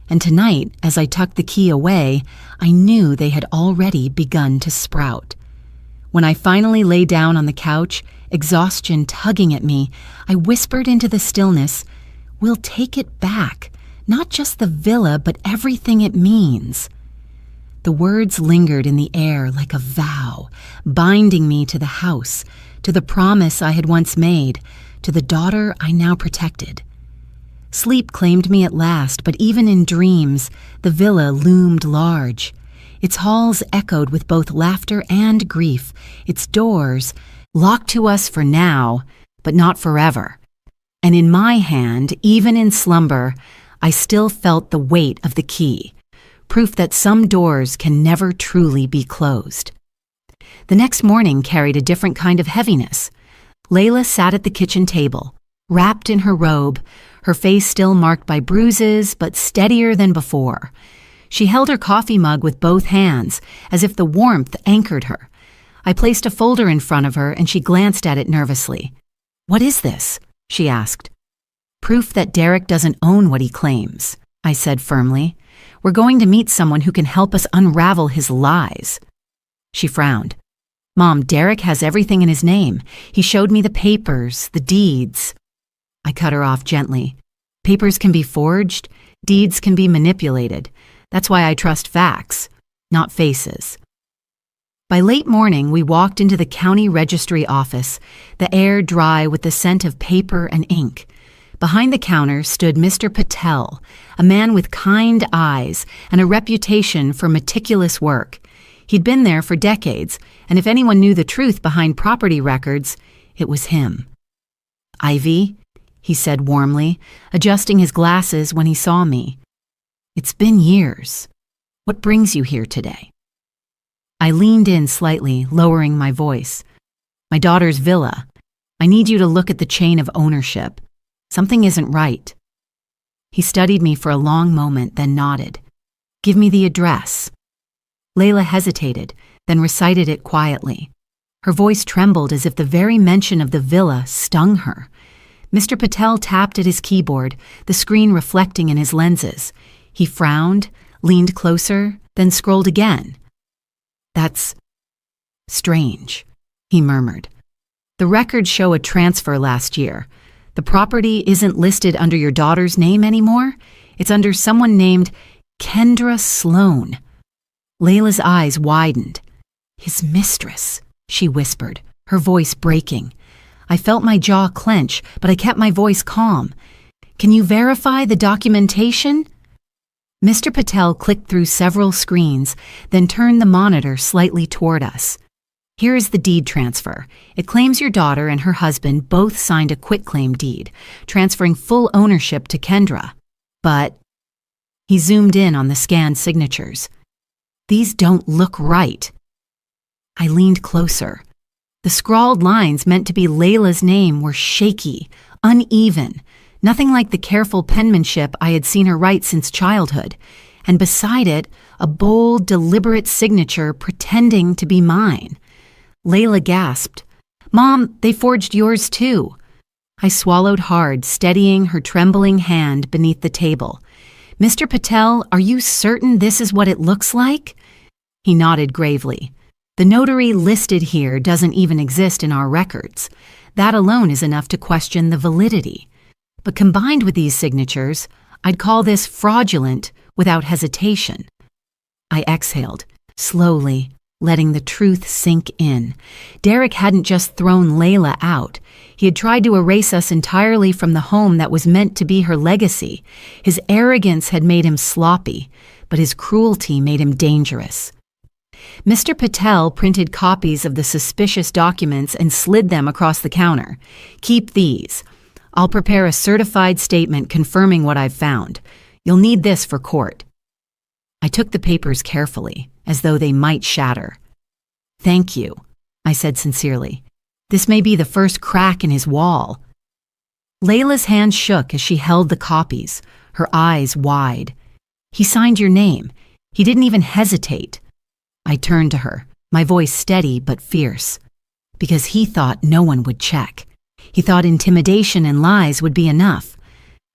And tonight, as I tucked the key away, I knew they had already begun to sprout. When I finally lay down on the couch, exhaustion tugging at me, I whispered into the stillness, "We'll take it back, not just the villa, but everything it means." The words lingered in the air like a vow, binding me to the house, to the promise I had once made, to the daughter I now protected. Sleep claimed me at last, but even in dreams, the villa loomed large. Its halls echoed with both laughter and grief, its doors locked to us for now, but not forever. And in my hand, even in slumber, I still felt the weight of the key, proof that some doors can never truly be closed. The next morning carried a different kind of heaviness. Layla sat at the kitchen table, wrapped in her robe, her face still marked by bruises, but steadier than before. She held her coffee mug with both hands, as if the warmth anchored her. I placed a folder in front of her, and she glanced at it nervously. "What is this?" she asked. "Proof that Derek doesn't own what he claims," I said firmly. "We're going to meet someone who can help us unravel his lies." She frowned. "Mom, Derek has everything in his name. He showed me the papers, the deeds." I cut her off gently. "Papers can be forged, deeds can be manipulated. That's why I trust facts, not faces." By late morning, we walked into the county registry office, the air dry with the scent of paper and ink. Behind the counter stood Mr. Patel, a man with kind eyes and a reputation for meticulous work. He'd been there for decades, and if anyone knew the truth behind property records, it was him. "Ivy," he said warmly, adjusting his glasses when he saw me. "It's been years. What brings you here today?" I leaned in slightly, lowering my voice. "My daughter's villa. I need you to look at the chain of ownership. Something isn't right." He studied me for a long moment, then nodded. "Give me the address." Layla hesitated, then recited it quietly. Her voice trembled as if the very mention of the villa stung her. Mr. Patel tapped at his keyboard, the screen reflecting in his lenses. He frowned, leaned closer, then scrolled again. "That's strange," he murmured. "The records show a transfer last year. The property isn't listed under your daughter's name anymore. It's under someone named Kendra Sloan. Layla's eyes widened. His mistress, she whispered, her voice breaking. I felt my jaw clench, but I kept my voice calm. Can you verify the documentation? Mr. Patel clicked through several screens, then turned the monitor slightly toward us. Here is the deed transfer. It claims your daughter and her husband both signed a quitclaim deed, transferring full ownership to Kendra. But he zoomed in on the scanned signatures. These don't look right. I leaned closer. The scrawled lines meant to be Layla's name were shaky, uneven, nothing like the careful penmanship I had seen her write since childhood, and beside it, a bold, deliberate signature pretending to be mine. Layla gasped, "Mom, they forged yours too." I swallowed hard, steadying her trembling hand beneath the table. "Mr. Patel, are you certain this is what it looks like?" He nodded gravely. "The notary listed here doesn't even exist in our records. That alone is enough to question the validity. But combined with these signatures, I'd call this fraudulent without hesitation." I exhaled, slowly, letting the truth sink in. Derek hadn't just thrown Layla out. He had tried to erase us entirely from the home that was meant to be her legacy. His arrogance had made him sloppy, but his cruelty made him dangerous. Mr. Patel printed copies of the suspicious documents and slid them across the counter. "Keep these. I'll prepare a certified statement confirming what I've found. You'll need this for court." I took the papers carefully, as though they might shatter. "Thank you," I said sincerely. "This may be the first crack in his wall." Layla's hand shook as she held the copies, her eyes wide. "He signed your name. He didn't even hesitate." I turned to her, my voice steady but fierce. "Because he thought no one would check. He thought intimidation and lies would be enough,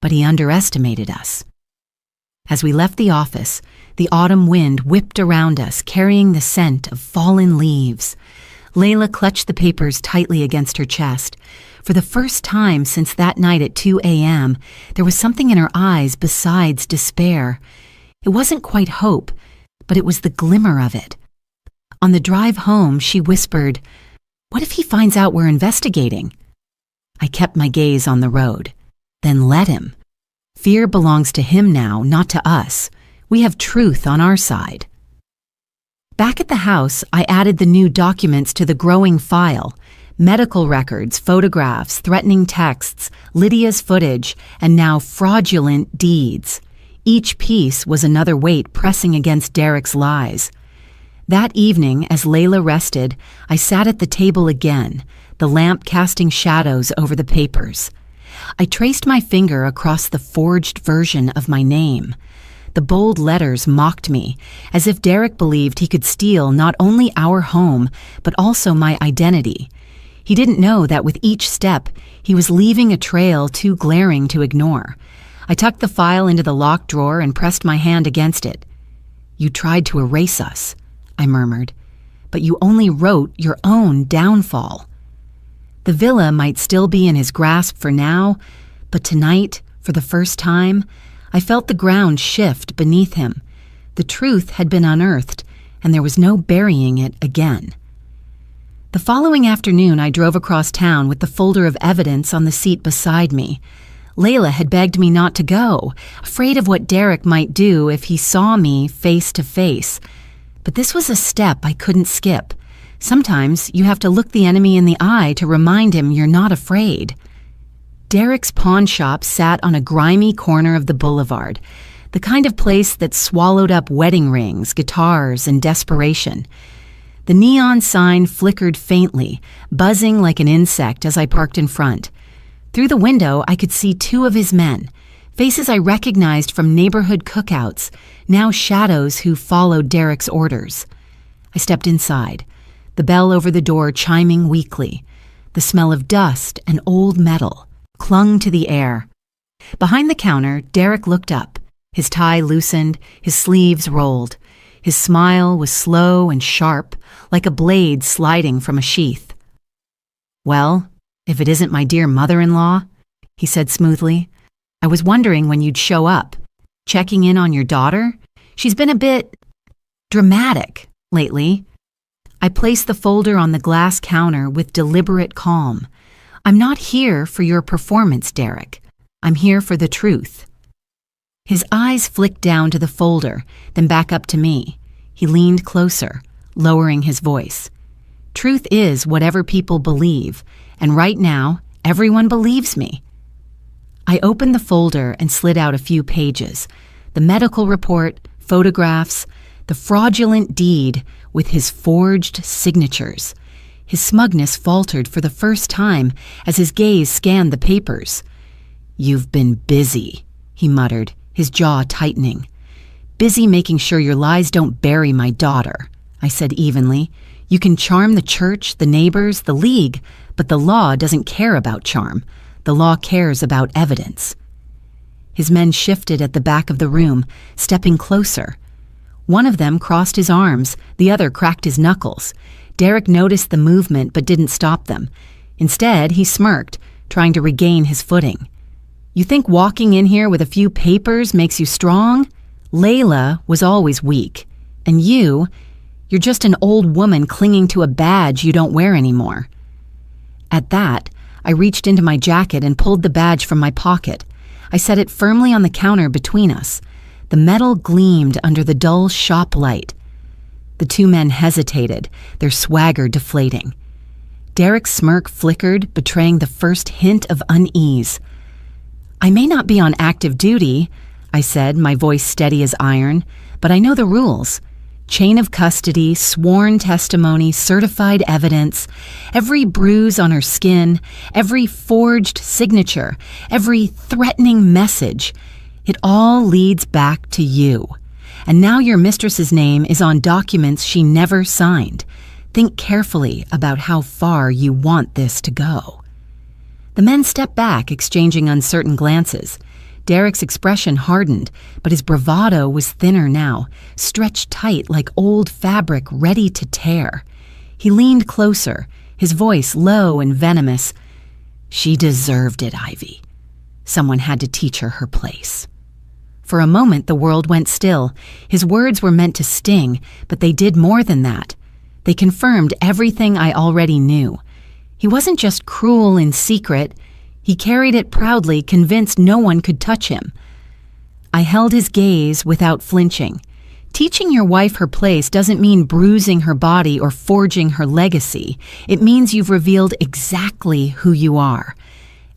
but he underestimated us." As we left the office, the autumn wind whipped around us, carrying the scent of fallen leaves. Layla clutched the papers tightly against her chest. For the first time since that night at 2 a.m., there was something in her eyes besides despair. It wasn't quite hope, but it was the glimmer of it. On the drive home, she whispered, "What if he finds out we're investigating?" I kept my gaze on the road. Then let him. Fear belongs to him now, not to us. We have truth on our side. Back at the house, I added the new documents to the growing file. Medical records, photographs, threatening texts, Lydia's footage, and now fraudulent deeds. Each piece was another weight pressing against Derek's lies. That evening, as Layla rested, I sat at the table again, the lamp casting shadows over the papers. I traced my finger across the forged version of my name. The bold letters mocked me, as if Derek believed he could steal not only our home, but also my identity. He didn't know that with each step, he was leaving a trail too glaring to ignore. I tucked the file into the locked drawer and pressed my hand against it. "You tried to erase us," I murmured, "but you only wrote your own downfall." The villa might still be in his grasp for now, but tonight, for the first time, I felt the ground shift beneath him. The truth had been unearthed, and there was no burying it again. The following afternoon, I drove across town with the folder of evidence on the seat beside me. Layla had begged me not to go, afraid of what Derek might do if he saw me face to face. But this was a step I couldn't skip. Sometimes you have to look the enemy in the eye to remind him you're not afraid. Derek's pawn shop sat on a grimy corner of the boulevard, the kind of place that swallowed up wedding rings, guitars, and desperation. The neon sign flickered faintly, buzzing like an insect as I parked in front. Through the window, I could see two of his men, faces I recognized from neighborhood cookouts, now shadows who followed Derek's orders. I stepped inside, the bell over the door chiming weakly. The smell of dust and old metal clung to the air. Behind the counter, Derek looked up, his tie loosened, his sleeves rolled. His smile was slow and sharp, like a blade sliding from a sheath. "Well, if it isn't my dear mother-in-law," he said smoothly. "I was wondering when you'd show up. Checking in on your daughter? She's been a bit dramatic lately. I placed the folder on the glass counter with deliberate calm. I'm not here for your performance, Derek. I'm here for the truth. His eyes flicked down to the folder, then back up to me. He leaned closer, lowering his voice. Truth is whatever people believe, and right now, everyone believes me. I opened the folder and slid out a few pages. The medical report, photographs, the fraudulent deed with his forged signatures. His smugness faltered for the first time as his gaze scanned the papers. You've been busy, he muttered, his jaw tightening. Busy making sure your lies don't bury my daughter, I said evenly. You can charm the church, the neighbors, the league, but the law doesn't care about charm. The law cares about evidence. His men shifted at the back of the room, stepping closer. One of them crossed his arms, the other cracked his knuckles. Derek noticed the movement but didn't stop them. Instead, he smirked, trying to regain his footing. You think walking in here with a few papers makes you strong? Layla was always weak. And you're just an old woman clinging to a badge you don't wear anymore. At that, I reached into my jacket and pulled the badge from my pocket. I set it firmly on the counter between us. The metal gleamed under the dull shop light. The two men hesitated, their swagger deflating. Derek's smirk flickered, betraying the first hint of unease. I may not be on active duty, I said, my voice steady as iron, but I know the rules. Chain of custody, sworn testimony, certified evidence, every bruise on her skin, every forged signature, every threatening message. It all leads back to you. And now your mistress's name is on documents she never signed. Think carefully about how far you want this to go. The men stepped back, exchanging uncertain glances. Derek's expression hardened, but his bravado was thinner now, stretched tight like old fabric ready to tear. He leaned closer, his voice low and venomous. She deserved it, Ivy. Someone had to teach her her place. For a moment, the world went still. His words were meant to sting, but they did more than that. They confirmed everything I already knew. He wasn't just cruel in secret. He carried it proudly, convinced no one could touch him. I held his gaze without flinching. Teaching your wife her place doesn't mean bruising her body or forging her legacy. It means you've revealed exactly who you are.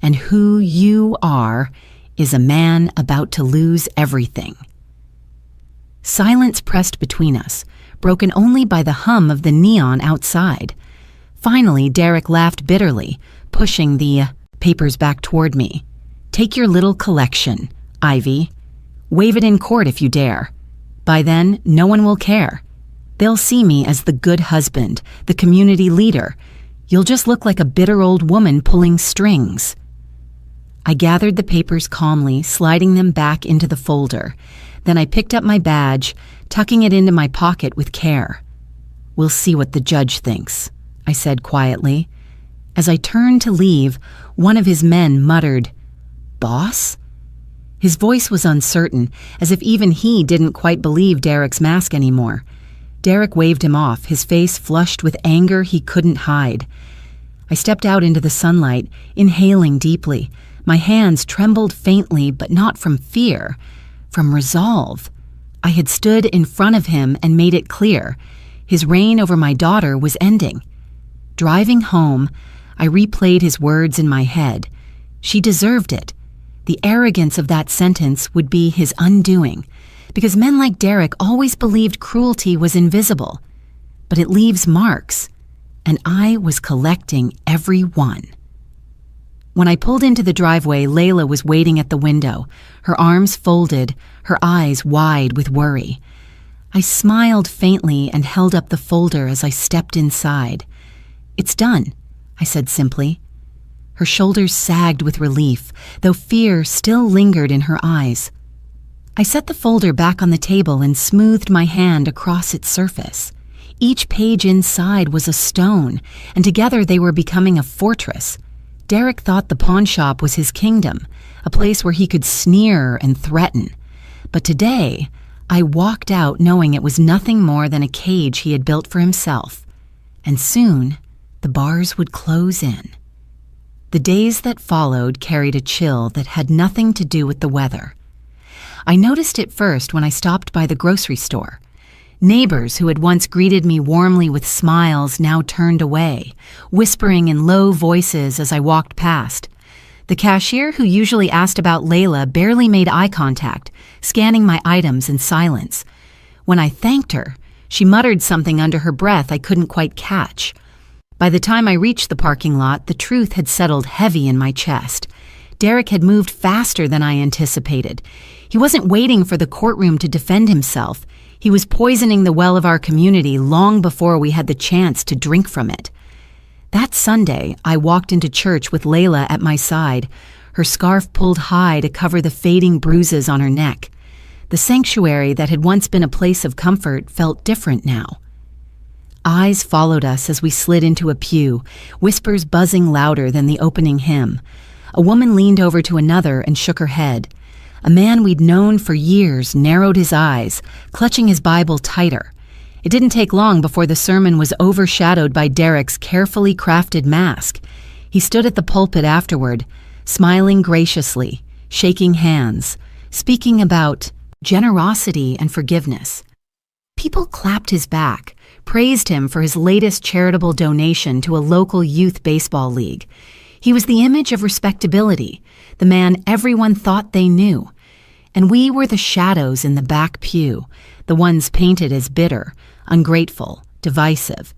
And who you are is a man about to lose everything. Silence pressed between us, broken only by the hum of the neon outside. Finally, Derek laughed bitterly, pushing the papers back toward me. Take your little collection, Ivy. Wave it in court if you dare. By then, no one will care. They'll see me as the good husband, the community leader. You'll just look like a bitter old woman pulling strings. I gathered the papers calmly, sliding them back into the folder. Then I picked up my badge, tucking it into my pocket with care. We'll see what the judge thinks, I said quietly. As I turned to leave, one of his men muttered, "Boss?" His voice was uncertain, as if even he didn't quite believe Derek's mask anymore. Derek waved him off, his face flushed with anger he couldn't hide. I stepped out into the sunlight, inhaling deeply. My hands trembled faintly, but not from fear, from resolve. I had stood in front of him and made it clear. His reign over my daughter was ending. Driving home, I replayed his words in my head. She deserved it. The arrogance of that sentence would be his undoing, because men like Derek always believed cruelty was invisible. But it leaves marks, and I was collecting every one. When I pulled into the driveway, Layla was waiting at the window, her arms folded, her eyes wide with worry. I smiled faintly and held up the folder as I stepped inside. "It's done," I said simply. Her shoulders sagged with relief, though fear still lingered in her eyes. I set the folder back on the table and smoothed my hand across its surface. Each page inside was a stone, and together they were becoming a fortress. Derek thought the pawn shop was his kingdom, a place where he could sneer and threaten. But today, I walked out knowing it was nothing more than a cage he had built for himself, and soon the bars would close in. The days that followed carried a chill that had nothing to do with the weather. I noticed it first when I stopped by the grocery store. Neighbors who had once greeted me warmly with smiles now turned away, whispering in low voices as I walked past. The cashier who usually asked about Layla barely made eye contact, scanning my items in silence. When I thanked her, she muttered something under her breath I couldn't quite catch. By the time I reached the parking lot, the truth had settled heavy in my chest. Derek had moved faster than I anticipated. He wasn't waiting for the courtroom to defend himself. He was poisoning the well of our community long before we had the chance to drink from it. That Sunday, I walked into church with Layla at my side, her scarf pulled high to cover the fading bruises on her neck. The sanctuary that had once been a place of comfort felt different now. Eyes followed us as we slid into a pew, whispers buzzing louder than the opening hymn. A woman leaned over to another and shook her head. A man we'd known for years narrowed his eyes, clutching his Bible tighter. It didn't take long before the sermon was overshadowed by Derek's carefully crafted mask. He stood at the pulpit afterward, smiling graciously, shaking hands, speaking about generosity and forgiveness. People clapped his back, praised him for his latest charitable donation to a local youth baseball league. He was the image of respectability, the man everyone thought they knew. And we were the shadows in the back pew, the ones painted as bitter, ungrateful, divisive.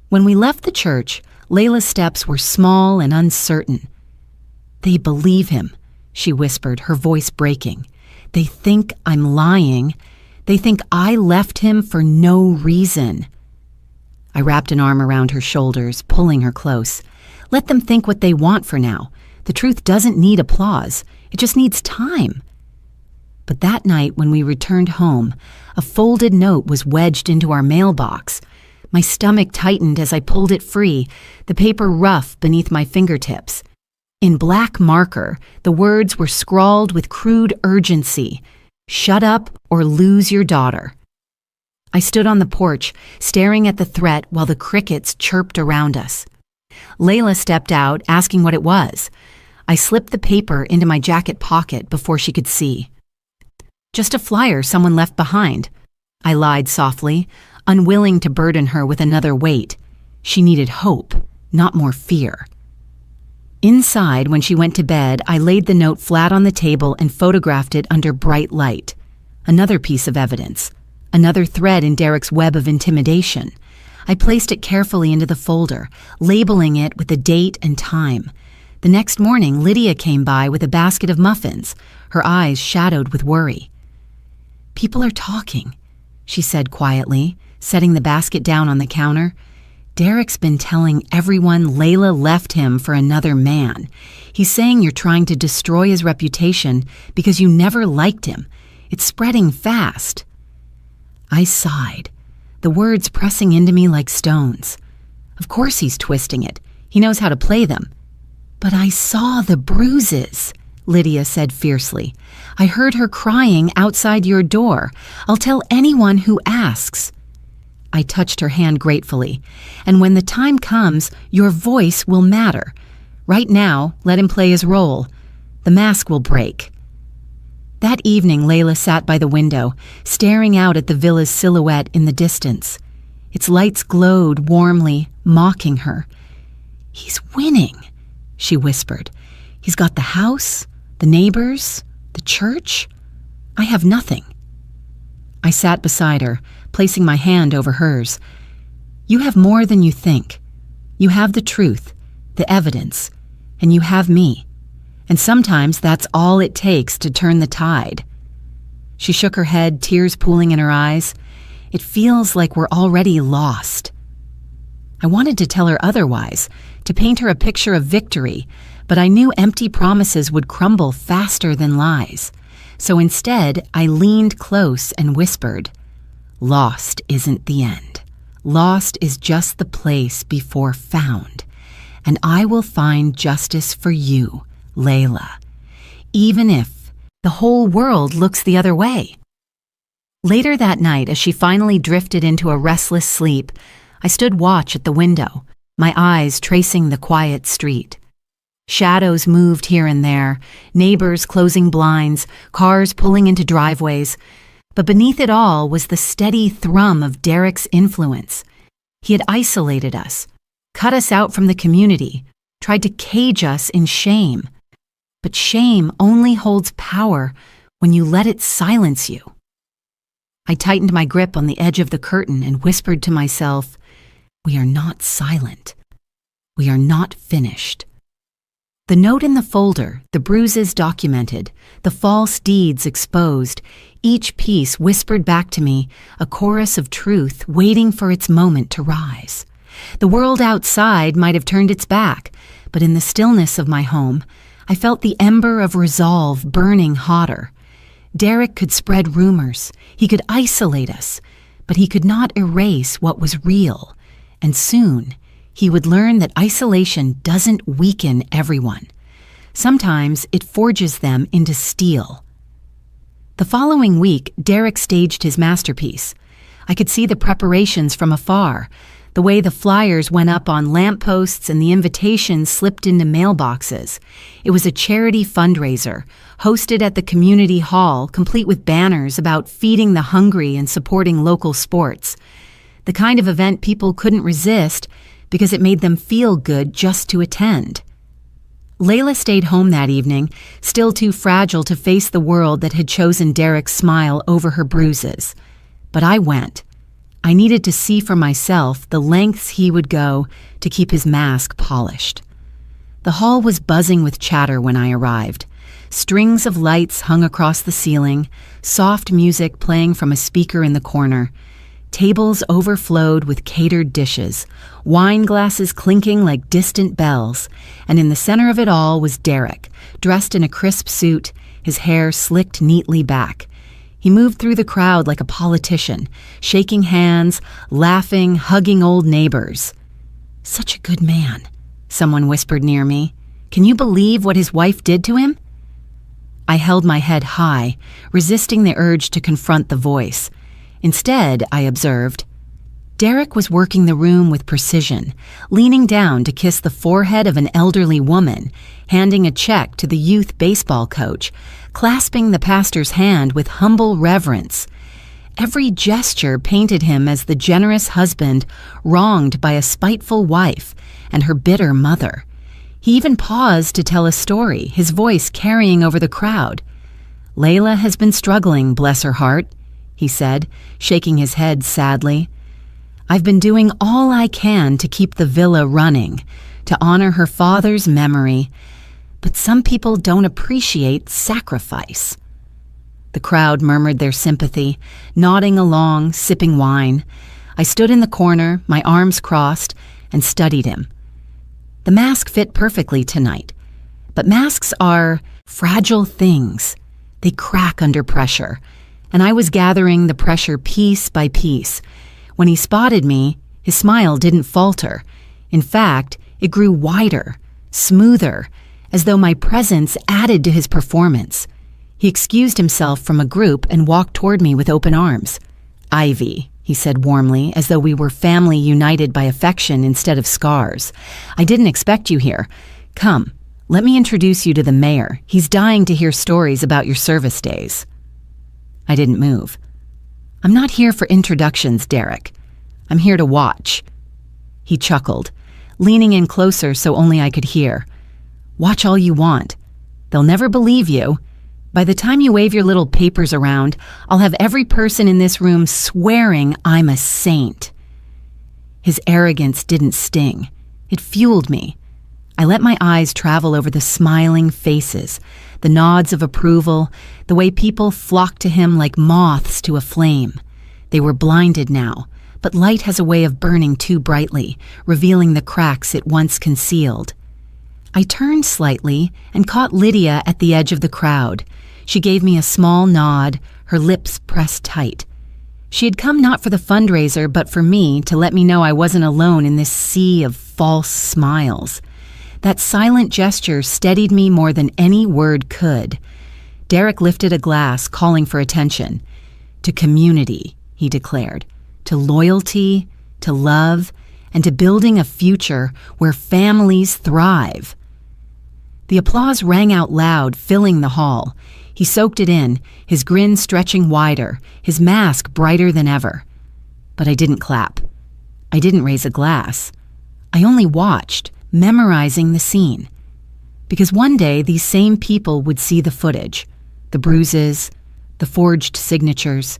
When we left the church, Layla's steps were small and uncertain. "They believe him," she whispered, her voice breaking. "They think I'm lying. They think I left him for no reason." I wrapped an arm around her shoulders, pulling her close. Let them think what they want for now. The truth doesn't need applause. It just needs time. But that night when we returned home, a folded note was wedged into our mailbox. My stomach tightened as I pulled it free, the paper rough beneath my fingertips. In black marker, the words were scrawled with crude urgency. "Shut up or lose your daughter." I stood on the porch, staring at the threat while the crickets chirped around us. Layla stepped out, asking what it was. I slipped the paper into my jacket pocket before she could see. "Just a flyer someone left behind," I lied softly, unwilling to burden her with another weight. She needed hope, not more fear. Inside, when she went to bed, I laid the note flat on the table and photographed it under bright light. Another piece of evidence. Another thread in Derek's web of intimidation. I placed it carefully into the folder, labeling it with the date and time. The next morning, Lydia came by with a basket of muffins, her eyes shadowed with worry. "People are talking," she said quietly, setting the basket down on the counter. "Derek's been telling everyone Layla left him for another man. He's saying you're trying to destroy his reputation because you never liked him. It's spreading fast." I sighed, the words pressing into me like stones. Of course he's twisting it. He knows how to play them. "But I saw the bruises," Lydia said fiercely. "I heard her crying outside your door. I'll tell anyone who asks." I touched her hand gratefully. "And when the time comes, your voice will matter. Right now, let him play his role. The mask will break." That evening, Layla sat by the window, staring out at the villa's silhouette in the distance. Its lights glowed warmly, mocking her. "He's winning," she whispered. "He's got the house, the neighbors, the church. I have nothing." I sat beside her, placing my hand over hers. "You have more than you think. You have the truth, the evidence, and you have me. And sometimes that's all it takes to turn the tide." She shook her head, tears pooling in her eyes. "It feels like we're already lost." I wanted to tell her otherwise, to paint her a picture of victory, but I knew empty promises would crumble faster than lies. So instead, I leaned close and whispered, "Lost isn't the end. Lost is just the place before found. And I will find justice for you, Layla, even if the whole world looks the other way." Later that night, as she finally drifted into a restless sleep, I stood watch at the window, my eyes tracing the quiet street. Shadows moved here and there, neighbors closing blinds, cars pulling into driveways. But beneath it all was the steady thrum of Derek's influence. He had isolated us, cut us out from the community, tried to cage us in shame. But shame only holds power when you let it silence you. I tightened my grip on the edge of the curtain and whispered to myself, "We are not silent. We are not finished." The note in the folder, the bruises documented, the false deeds exposed, each piece whispered back to me a chorus of truth waiting for its moment to rise. The world outside might have turned its back, but in the stillness of my home, I felt the ember of resolve burning hotter. Derek could spread rumors, he could isolate us, but he could not erase what was real. And soon, he would learn that isolation doesn't weaken everyone. Sometimes it forges them into steel. The following week, Derek staged his masterpiece. I could see the preparations from afar, the way the flyers went up on lampposts and the invitations slipped into mailboxes. It was a charity fundraiser, hosted at the community hall, complete with banners about feeding the hungry and supporting local sports. The kind of event people couldn't resist because it made them feel good just to attend. Layla stayed home that evening, still too fragile to face the world that had chosen Derek's smile over her bruises. But I went. I needed to see for myself the lengths he would go to keep his mask polished. The hall was buzzing with chatter when I arrived. Strings of lights hung across the ceiling, soft music playing from a speaker in the corner. Tables overflowed with catered dishes, wine glasses clinking like distant bells, and in the center of it all was Derek, dressed in a crisp suit, his hair slicked neatly back. He moved through the crowd like a politician, shaking hands, laughing, hugging old neighbors. "Such a good man," someone whispered near me. "Can you believe what his wife did to him?" I held my head high, resisting the urge to confront the voice. Instead, I observed, Derek was working the room with precision, leaning down to kiss the forehead of an elderly woman, handing a check to the youth baseball coach, clasping the pastor's hand with humble reverence. Every gesture painted him as the generous husband wronged by a spiteful wife and her bitter mother. He even paused to tell a story, his voice carrying over the crowd. "Layla has been struggling, bless her heart," he said, shaking his head sadly. "I've been doing all I can to keep the villa running, to honor her father's memory, but some people don't appreciate sacrifice." The crowd murmured their sympathy, nodding along, sipping wine. I stood in the corner, my arms crossed, and studied him. The mask fit perfectly tonight, but masks are fragile things. They crack under pressure, and I was gathering the pressure piece by piece. When he spotted me, his smile didn't falter. In fact, it grew wider, smoother, as though my presence added to his performance. He excused himself from a group and walked toward me with open arms. "Ivy," he said warmly, as though we were family united by affection instead of scars. "I didn't expect you here. Come, let me introduce you to the mayor. He's dying to hear stories about your service days." I didn't move. "I'm not here for introductions, Derek. I'm here to watch." He chuckled, leaning in closer so only I could hear. "Watch all you want. They'll never believe you. By the time you wave your little papers around, I'll have every person in this room swearing I'm a saint." His arrogance didn't sting. It fueled me. I let my eyes travel over the smiling faces, the nods of approval, the way people flocked to him like moths to a flame. They were blinded now, but light has a way of burning too brightly, revealing the cracks it once concealed. I turned slightly and caught Lydia at the edge of the crowd. She gave me a small nod, her lips pressed tight. She had come not for the fundraiser, but for me, to let me know I wasn't alone in this sea of false smiles. That silent gesture steadied me more than any word could. Derek lifted a glass, calling for attention. to community, he declared, to loyalty, to love, and to building a future where families thrive. The applause rang out loud, filling the hall. He soaked it in, his grin stretching wider, his mask brighter than ever. But I didn't clap. I didn't raise a glass. I only watched, memorizing the scene. Because one day these same people would see the footage, the bruises, the forged signatures.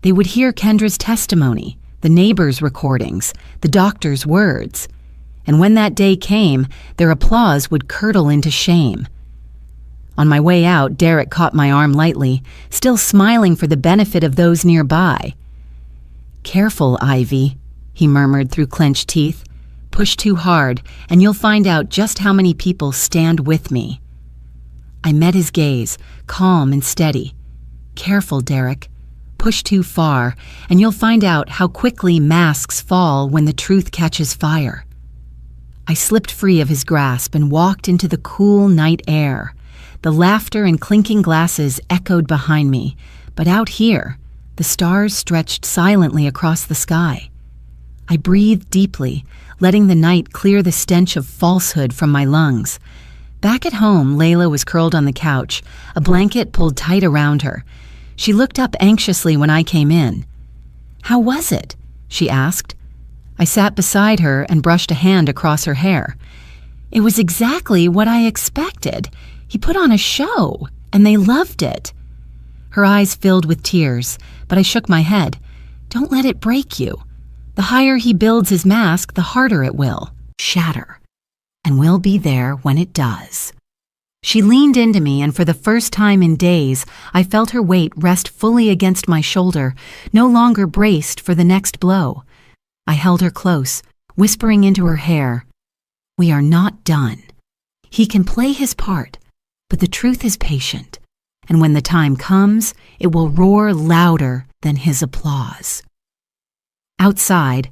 They would hear Kendra's testimony, the neighbors' recordings, the doctor's words. And when that day came, their applause would curdle into shame. On my way out, Derek caught my arm lightly, still smiling for the benefit of those nearby. "Careful, Ivy," he murmured through clenched teeth. "Push too hard, and you'll find out just how many people stand with me." I met his gaze, calm and steady. "Careful, Derek. Push too far, and you'll find out how quickly masks fall when the truth catches fire." I slipped free of his grasp and walked into the cool night air. The laughter and clinking glasses echoed behind me, but out here, the stars stretched silently across the sky. I breathed deeply, letting the night clear the stench of falsehood from my lungs. Back at home, Layla was curled on the couch, a blanket pulled tight around her. She looked up anxiously when I came in. "How was it?" she asked. I sat beside her and brushed a hand across her hair. "It was exactly what I expected. He put on a show, and they loved it." Her eyes filled with tears, but I shook my head. "Don't let it break you. The higher he builds his mask, the harder it will shatter. And we'll be there when it does." She leaned into me, and for the first time in days, I felt her weight rest fully against my shoulder, no longer braced for the next blow. I held her close, whispering into her hair, "We are not done. He can play his part, but the truth is patient, and when the time comes, it will roar louder than his applause." Outside,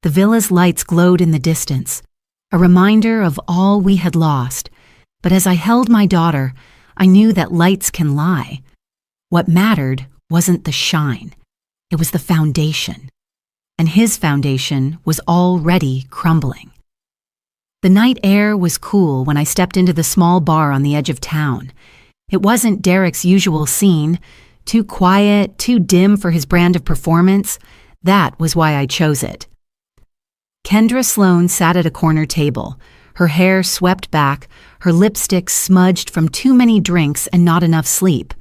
the villa's lights glowed in the distance, a reminder of all we had lost. But as I held my daughter, I knew that lights can lie. What mattered wasn't the shine. It was the foundation. And his foundation was already crumbling. The night air was cool when I stepped into the small bar on the edge of town. It wasn't Derek's usual scene, too quiet, too dim for his brand of performance. That was why I chose it. Kendra Sloan sat at a corner table, her hair swept back, her lipstick smudged from too many drinks and not enough sleep.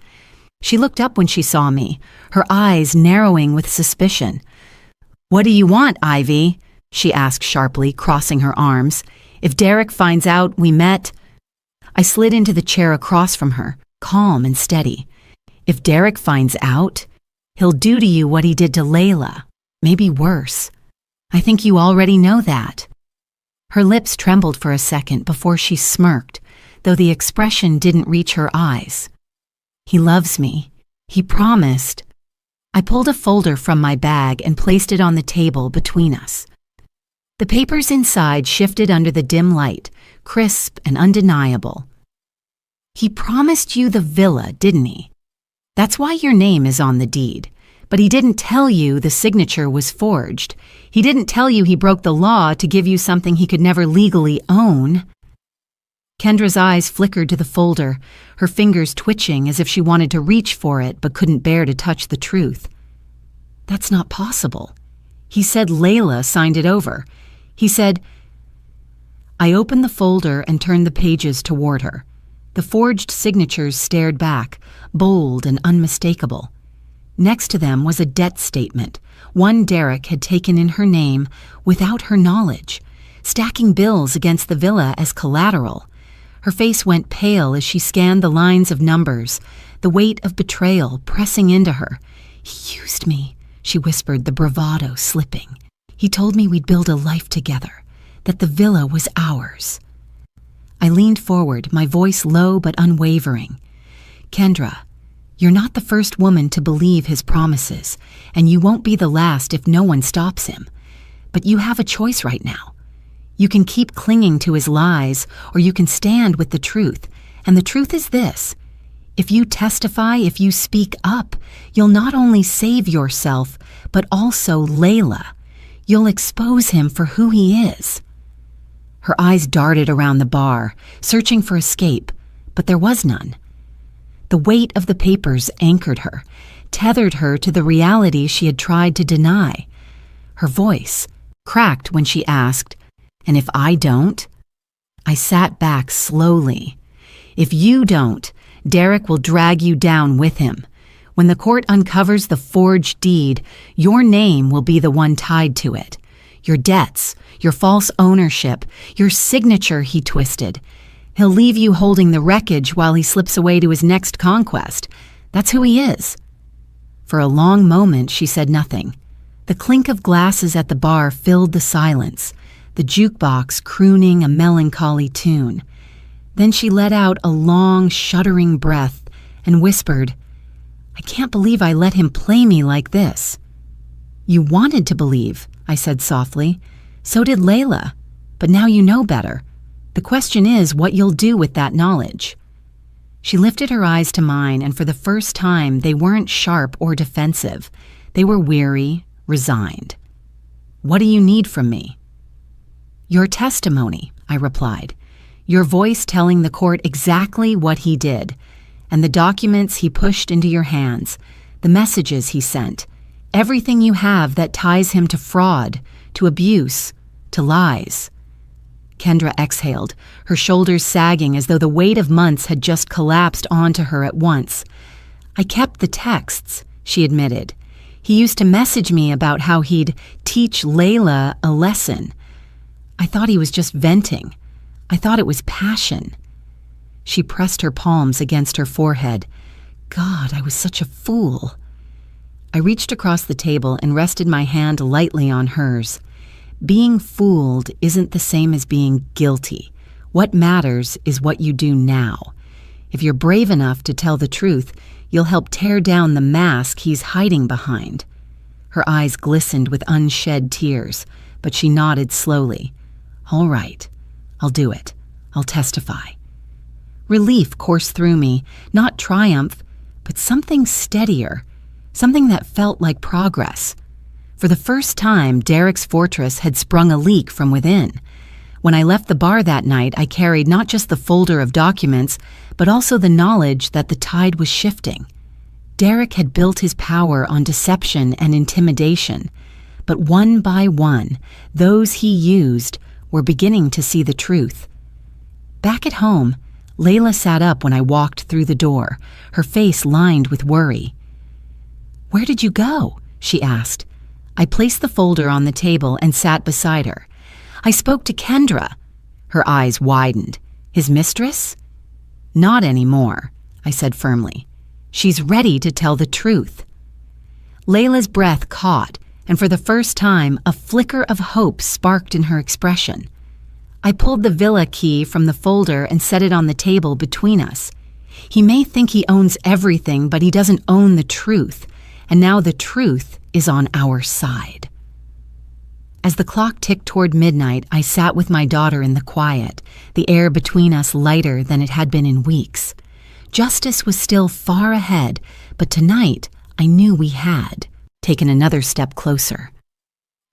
She looked up when she saw me, her eyes narrowing with suspicion. "What do you want, Ivy?" she asked sharply, crossing her arms. "If Derek finds out we met—" I slid into the chair across from her, calm and steady. "If Derek finds out, he'll do to you what he did to Layla, maybe worse. I think you already know that." Her lips trembled for a second before she smirked, though the expression didn't reach her eyes. "He loves me. He promised." I pulled a folder from my bag and placed it on the table between us. The papers inside shifted under the dim light, crisp and undeniable. "He promised you the villa, didn't he? That's why your name is on the deed. But he didn't tell you the signature was forged. He didn't tell you he broke the law to give you something he could never legally own." Kendra's eyes flickered to the folder, her fingers twitching as if she wanted to reach for it but couldn't bear to touch the truth. "That's not possible. He said Layla signed it over. He said—" I opened the folder and turned the pages toward her. The forged signatures stared back, bold and unmistakable. Next to them was a debt statement, one Derek had taken in her name without her knowledge, stacking bills against the villa as collateral. Her face went pale as she scanned the lines of numbers, the weight of betrayal pressing into her. "He used me," she whispered, the bravado slipping. "He told me we'd build a life together, that the villa was ours." I leaned forward, my voice low but unwavering. "Kendra, you're not the first woman to believe his promises, and you won't be the last if no one stops him. But you have a choice right now. You can keep clinging to his lies, or you can stand with the truth. And the truth is this: If you testify, if you speak up, you'll not only save yourself, but also Layla. You'll expose him for who he is." Her eyes darted around the bar, searching for escape, but there was none. The weight of the papers anchored her, tethered her to the reality she had tried to deny. Her voice cracked when she asked, "And if I don't?" I sat back slowly. "If you don't, Derek will drag you down with him. When the court uncovers the forged deed, your name will be the one tied to it. Your debts, your false ownership, your signature he twisted. He'll leave you holding the wreckage while he slips away to his next conquest. That's who he is." For a long moment, she said nothing. The clink of glasses at the bar filled the silence, the jukebox crooning a melancholy tune. Then she let out a long, shuddering breath and whispered, "I can't believe I let him play me like this." "You wanted to believe," I said softly. "So did Layla. But now you know better. The question is what you'll do with that knowledge." She lifted her eyes to mine, and for the first time they weren't sharp or defensive. They were weary, resigned. "What do you need from me?" "Your testimony," I replied. "Your voice telling the court exactly what he did, and the documents he pushed into your hands, the messages he sent, everything you have that ties him to fraud, to abuse, to lies." Kendra exhaled, her shoulders sagging as though the weight of months had just collapsed onto her at once. "I kept the texts," she admitted. "He used to message me about how he'd teach Layla a lesson. I thought he was just venting. I thought it was passion." She pressed her palms against her forehead. "God, I was such a fool." I reached across the table and rested my hand lightly on hers. Being fooled isn't the same as being guilty. What matters is what you do now. If you're brave enough to tell the truth, you'll help tear down the mask he's hiding behind. Her eyes glistened with unshed tears, but she nodded slowly. "All right, I'll do it. I'll testify." Relief coursed through me, not triumph, but something steadier, something that felt like progress. For the first time, Derek's fortress had sprung a leak from within. When I left the bar that night, I carried not just the folder of documents, but also the knowledge that the tide was shifting. Derek had built his power on deception and intimidation, but one by one, those he used were beginning to see the truth. Back at home, Layla sat up when I walked through the door, her face lined with worry. "Where did you go?" she asked. I placed the folder on the table and sat beside her. "I spoke to Kendra." Her eyes widened. "His mistress?" "Not anymore," I said firmly. "She's ready to tell the truth." Layla's breath caught, and for the first time, a flicker of hope sparked in her expression. I pulled the villa key from the folder and set it on the table between us. He may think he owns everything, but he doesn't own the truth, and now the truth is on our side. As the clock ticked toward midnight, I sat with my daughter in the quiet, the air between us lighter than it had been in weeks. Justice was still far ahead, but tonight I knew we had taken another step closer.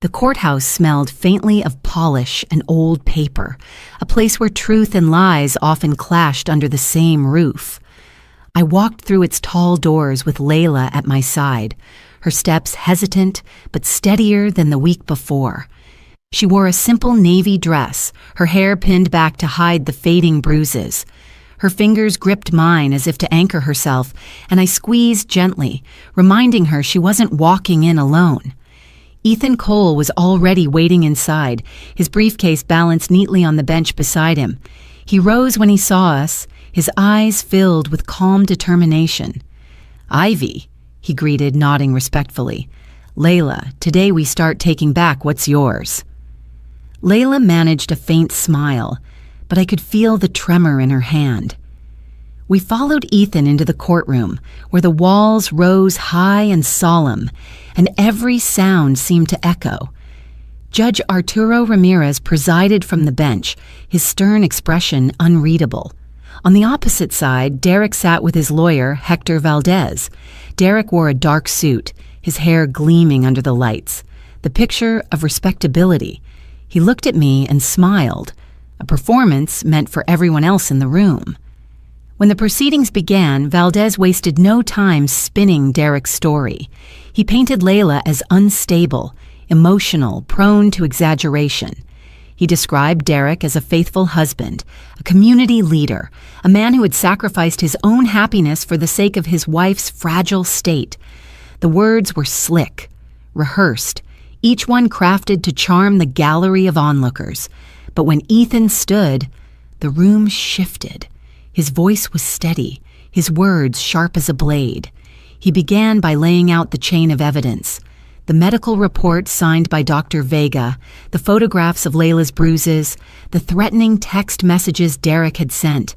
The courthouse smelled faintly of polish and old paper, a place where truth and lies often clashed under the same roof. I walked through its tall doors with Layla at my side, her steps hesitant but steadier than the week before. She wore a simple navy dress, her hair pinned back to hide the fading bruises. Her fingers gripped mine as if to anchor herself, and I squeezed gently, reminding her she wasn't walking in alone. Ethan Cole was already waiting inside, his briefcase balanced neatly on the bench beside him. He rose when he saw us, his eyes filled with calm determination. "Ivy," he greeted, nodding respectfully. "Layla, today we start taking back what's yours." Layla managed a faint smile, but I could feel the tremor in her hand. We followed Ethan into the courtroom, where the walls rose high and solemn, and every sound seemed to echo. Judge Arturo Ramirez presided from the bench, his stern expression unreadable. On the opposite side, Derek sat with his lawyer, Hector Valdez. Derek wore a dark suit, his hair gleaming under the lights, the picture of respectability. He looked at me and smiled, a performance meant for everyone else in the room. When the proceedings began, Valdez wasted no time spinning Derek's story. He painted Layla as unstable, emotional, prone to exaggeration. He described Derek as a faithful husband, a community leader, a man who had sacrificed his own happiness for the sake of his wife's fragile state. The words were slick, rehearsed, each one crafted to charm the gallery of onlookers. But when Ethan stood, the room shifted. His voice was steady, his words sharp as a blade. He began by laying out the chain of evidence. The medical report signed by Dr. Vega, the photographs of Layla's bruises, the threatening text messages Derek had sent.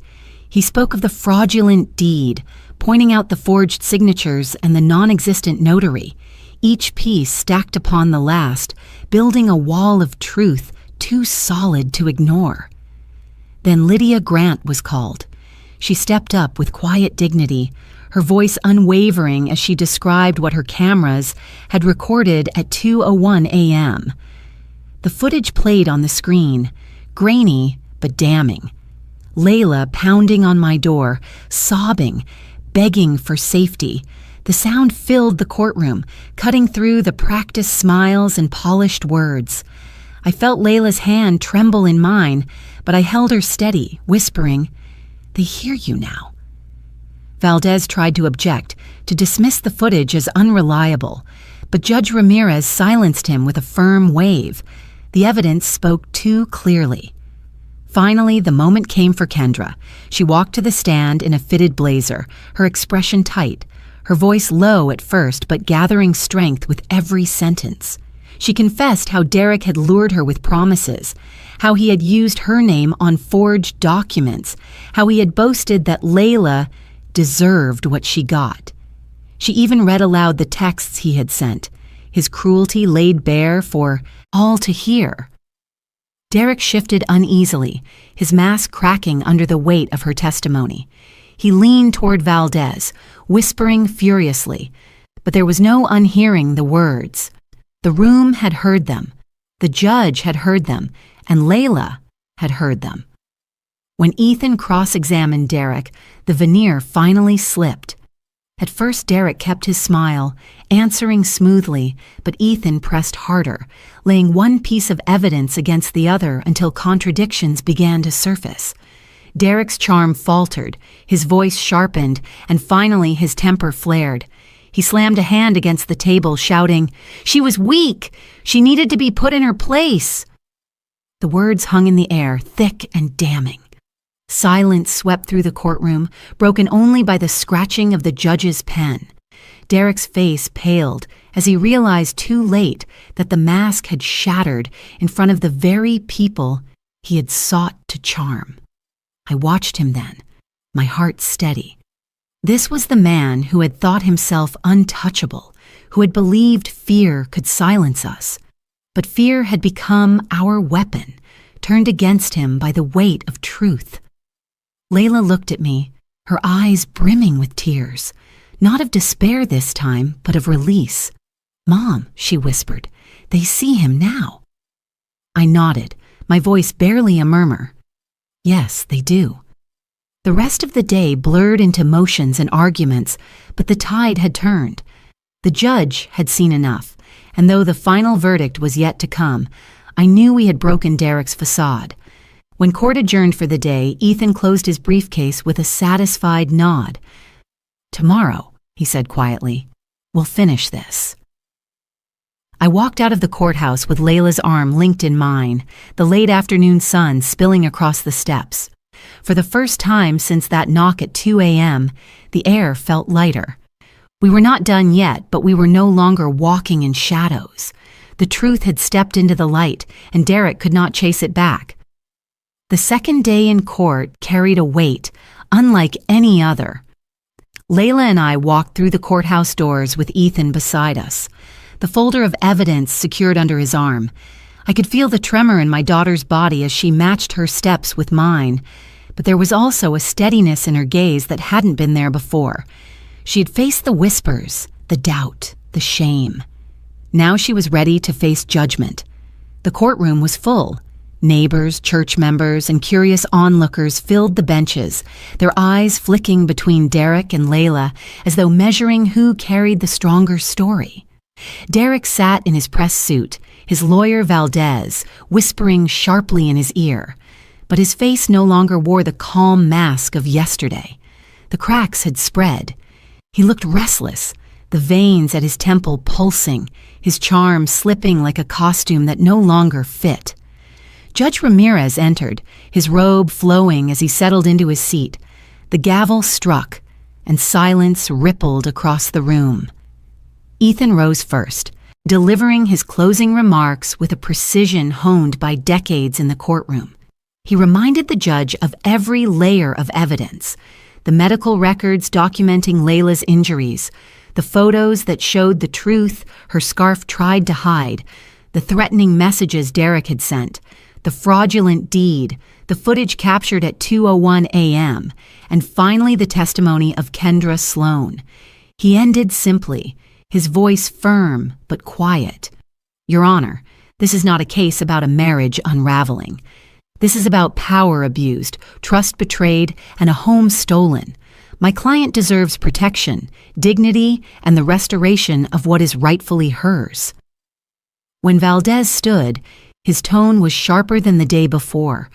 He spoke of the fraudulent deed, pointing out the forged signatures and the non-existent notary, each piece stacked upon the last, building a wall of truth too solid to ignore. Then Lydia Grant was called. She stepped up with quiet dignity, her voice unwavering as she described what her cameras had recorded at 2:01 a.m. The footage played on the screen, grainy but damning. Layla pounding on my door, sobbing, begging for safety. The sound filled the courtroom, cutting through the practiced smiles and polished words. I felt Layla's hand tremble in mine, but I held her steady, whispering, "They hear you now." Valdez tried to object, to dismiss the footage as unreliable, but Judge Ramirez silenced him with a firm wave. The evidence spoke too clearly. Finally, the moment came for Kendra. She walked to the stand in a fitted blazer, her expression tight, her voice low at first but gathering strength with every sentence. She confessed how Derek had lured her with promises, how he had used her name on forged documents, how he had boasted that Layla deserved what she got. She even read aloud the texts he had sent, his cruelty laid bare for all to hear. Derek shifted uneasily, his mask cracking under the weight of her testimony. He leaned toward Valdez, whispering furiously, but there was no unhearing the words. The room had heard them, the judge had heard them, and Layla had heard them. When Ethan cross-examined Derek, the veneer finally slipped. At first, Derek kept his smile, answering smoothly, but Ethan pressed harder, laying one piece of evidence against the other until contradictions began to surface. Derek's charm faltered, his voice sharpened, and finally his temper flared. He slammed a hand against the table, shouting, "She was weak! She needed to be put in her place!" The words hung in the air, thick and damning. Silence swept through the courtroom, broken only by the scratching of the judge's pen. Derek's face paled as he realized too late that the mask had shattered in front of the very people he had sought to charm. I watched him then, my heart steady. This was the man who had thought himself untouchable, who had believed fear could silence us. But fear had become our weapon, turned against him by the weight of truth. Layla looked at me, her eyes brimming with tears, not of despair this time, but of release. "Mom," she whispered, "they see him now." I nodded, my voice barely a murmur. "Yes, they do." The rest of the day blurred into motions and arguments, but the tide had turned. The judge had seen enough, and though the final verdict was yet to come, I knew we had broken Derek's facade. When court adjourned for the day, Ethan closed his briefcase with a satisfied nod. "Tomorrow," he said quietly, "we'll finish this." I walked out of the courthouse with Layla's arm linked in mine, the late afternoon sun spilling across the steps. For the first time since that knock at 2 a.m., the air felt lighter. We were not done yet, but we were no longer walking in shadows. The truth had stepped into the light, and Derek could not chase it back. The second day in court carried a weight, unlike any other. Layla and I walked through the courthouse doors with Ethan beside us, the folder of evidence secured under his arm. I could feel the tremor in my daughter's body as she matched her steps with mine. but there was also a steadiness in her gaze that hadn't been there before. She had faced the whispers, the doubt, the shame. Now she was ready to face judgment. The courtroom was full. Neighbors, church members, and curious onlookers filled the benches, their eyes flicking between Derek and Layla as though measuring who carried the stronger story. Derek sat in his press suit, his lawyer Valdez, whispering sharply in his ear. But his face no longer wore the calm mask of yesterday. The cracks had spread. He looked restless, the veins at his temple pulsing, his charm slipping like a costume that no longer fit. Judge Ramirez entered, his robe flowing as he settled into his seat. The gavel struck, and silence rippled across the room. Ethan rose first, delivering his closing remarks with a precision honed by decades in the courtroom. He reminded the judge of every layer of evidence: the medical records documenting Layla's injuries, the photos that showed the truth her scarf tried to hide, the threatening messages Derek had sent, the fraudulent deed, the footage captured at 2:01 a.m., and finally the testimony of Kendra Sloan. He ended simply, his voice firm but quiet. "Your Honor, this is not a case about a marriage unraveling. This is about power abused, trust betrayed, and a home stolen. My client deserves protection, dignity, and the restoration of what is rightfully hers." When Valdez stood, his tone was sharper than the day before.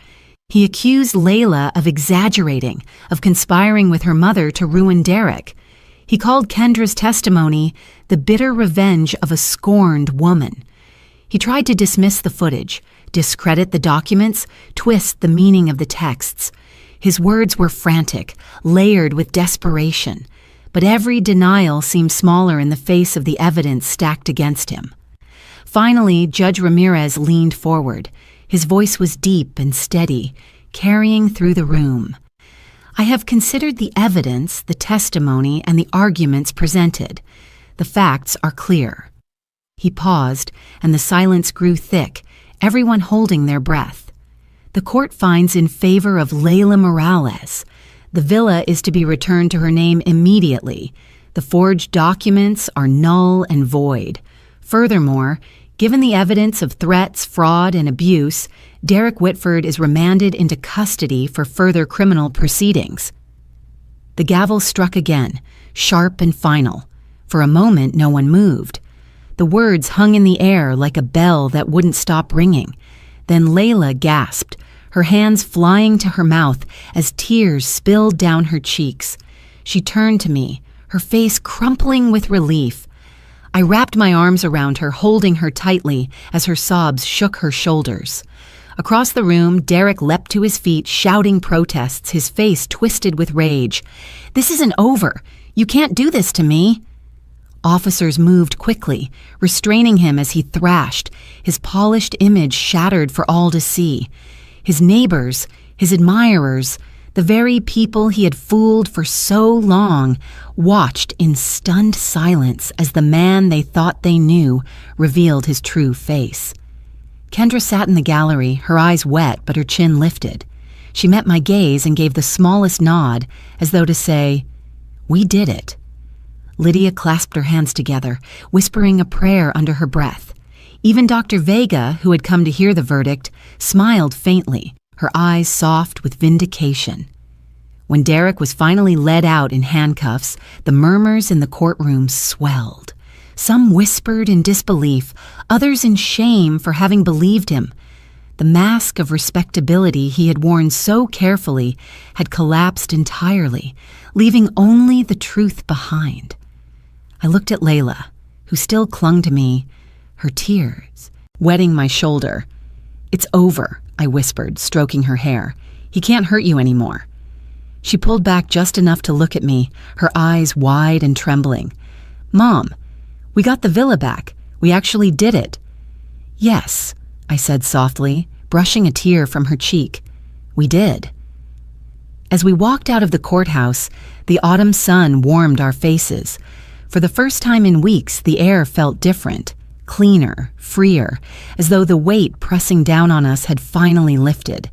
He accused Layla of exaggerating, of conspiring with her mother to ruin Derek. He called Kendra's testimony the bitter revenge of a scorned woman. He tried to dismiss the footage, discredit the documents, twist the meaning of the texts. His words were frantic, layered with desperation, but every denial seemed smaller in the face of the evidence stacked against him. Finally, Judge Ramirez leaned forward. His voice was deep and steady, carrying through the room. "I have considered the evidence, the testimony, and the arguments presented. The facts are clear." He paused, and the silence grew thick, everyone holding their breath. "The court finds in favor of Layla Morales. The villa is to be returned to her name immediately. The forged documents are null and void. Furthermore, given the evidence of threats, fraud, and abuse, Derek Whitford is remanded into custody for further criminal proceedings." The gavel struck again, sharp and final. For a moment, no one moved. The words hung in the air like a bell that wouldn't stop ringing. Then Layla gasped, her hands flying to her mouth as tears spilled down her cheeks. She turned to me, her face crumpling with relief. I wrapped my arms around her, holding her tightly as her sobs shook her shoulders. Across the room, Derek leapt to his feet, shouting protests, his face twisted with rage. "This isn't over. You can't do this to me." Officers moved quickly, restraining him as he thrashed, his polished image shattered for all to see. His neighbors, his admirers, the very people he had fooled for so long, watched in stunned silence as the man they thought they knew revealed his true face. Kendra sat in the gallery, her eyes wet but her chin lifted. She met my gaze and gave the smallest nod, as though to say, "We did it." Lydia clasped her hands together, whispering a prayer under her breath. Even Dr. Vega, who had come to hear the verdict, smiled faintly, her eyes soft with vindication. When Derek was finally led out in handcuffs, the murmurs in the courtroom swelled. Some whispered in disbelief, others in shame for having believed him. The mask of respectability he had worn so carefully had collapsed entirely, leaving only the truth behind. I looked at Layla, who still clung to me, her tears wetting my shoulder. "It's over," I whispered, stroking her hair. "He can't hurt you anymore." She pulled back just enough to look at me, her eyes wide and trembling. "Mom, we got the villa back. We actually did it." "Yes," I said softly, brushing a tear from her cheek. "We did." As we walked out of the courthouse, the autumn sun warmed our faces. For the first time in weeks, the air felt different, cleaner, freer, as though the weight pressing down on us had finally lifted.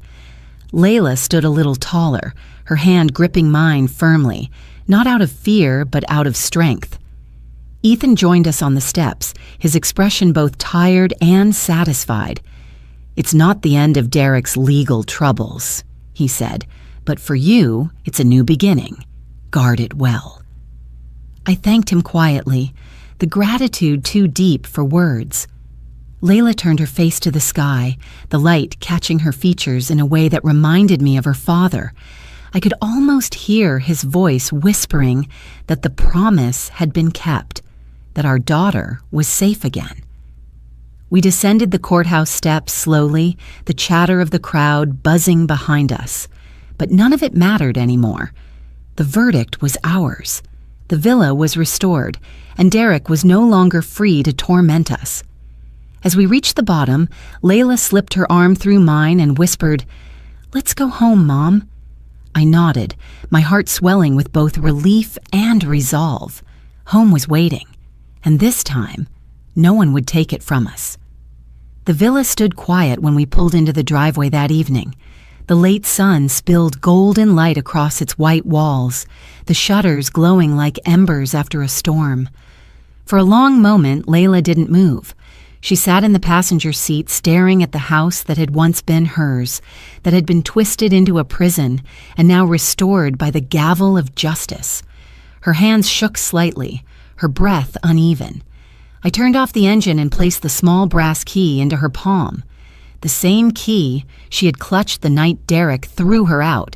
Layla stood a little taller, her hand gripping mine firmly, not out of fear but out of strength. Ethan joined us on the steps, his expression both tired and satisfied. "It's not the end of Derek's legal troubles," he said, "but for you, it's a new beginning. Guard it well." I thanked him quietly, the gratitude too deep for words. Layla turned her face to the sky, the light catching her features in a way that reminded me of her father. I could almost hear his voice whispering that the promise had been kept, that our daughter was safe again. We descended the courthouse steps slowly, the chatter of the crowd buzzing behind us. But none of it mattered anymore. The verdict was ours. The villa was restored, and Derek was no longer free to torment us. As we reached the bottom, Layla slipped her arm through mine and whispered, "Let's go home, Mom." I nodded, my heart swelling with both relief and resolve. Home was waiting, and this time, no one would take it from us. The villa stood quiet when we pulled into the driveway that evening. The late sun spilled golden light across its white walls, the shutters glowing like embers after a storm. For a long moment, Layla didn't move. She sat in the passenger seat staring at the house that had once been hers, that had been twisted into a prison and now restored by the gavel of justice. Her hands shook slightly, her breath uneven. I turned off the engine and placed the small brass key into her palm. The same key she had clutched the night Derek threw her out.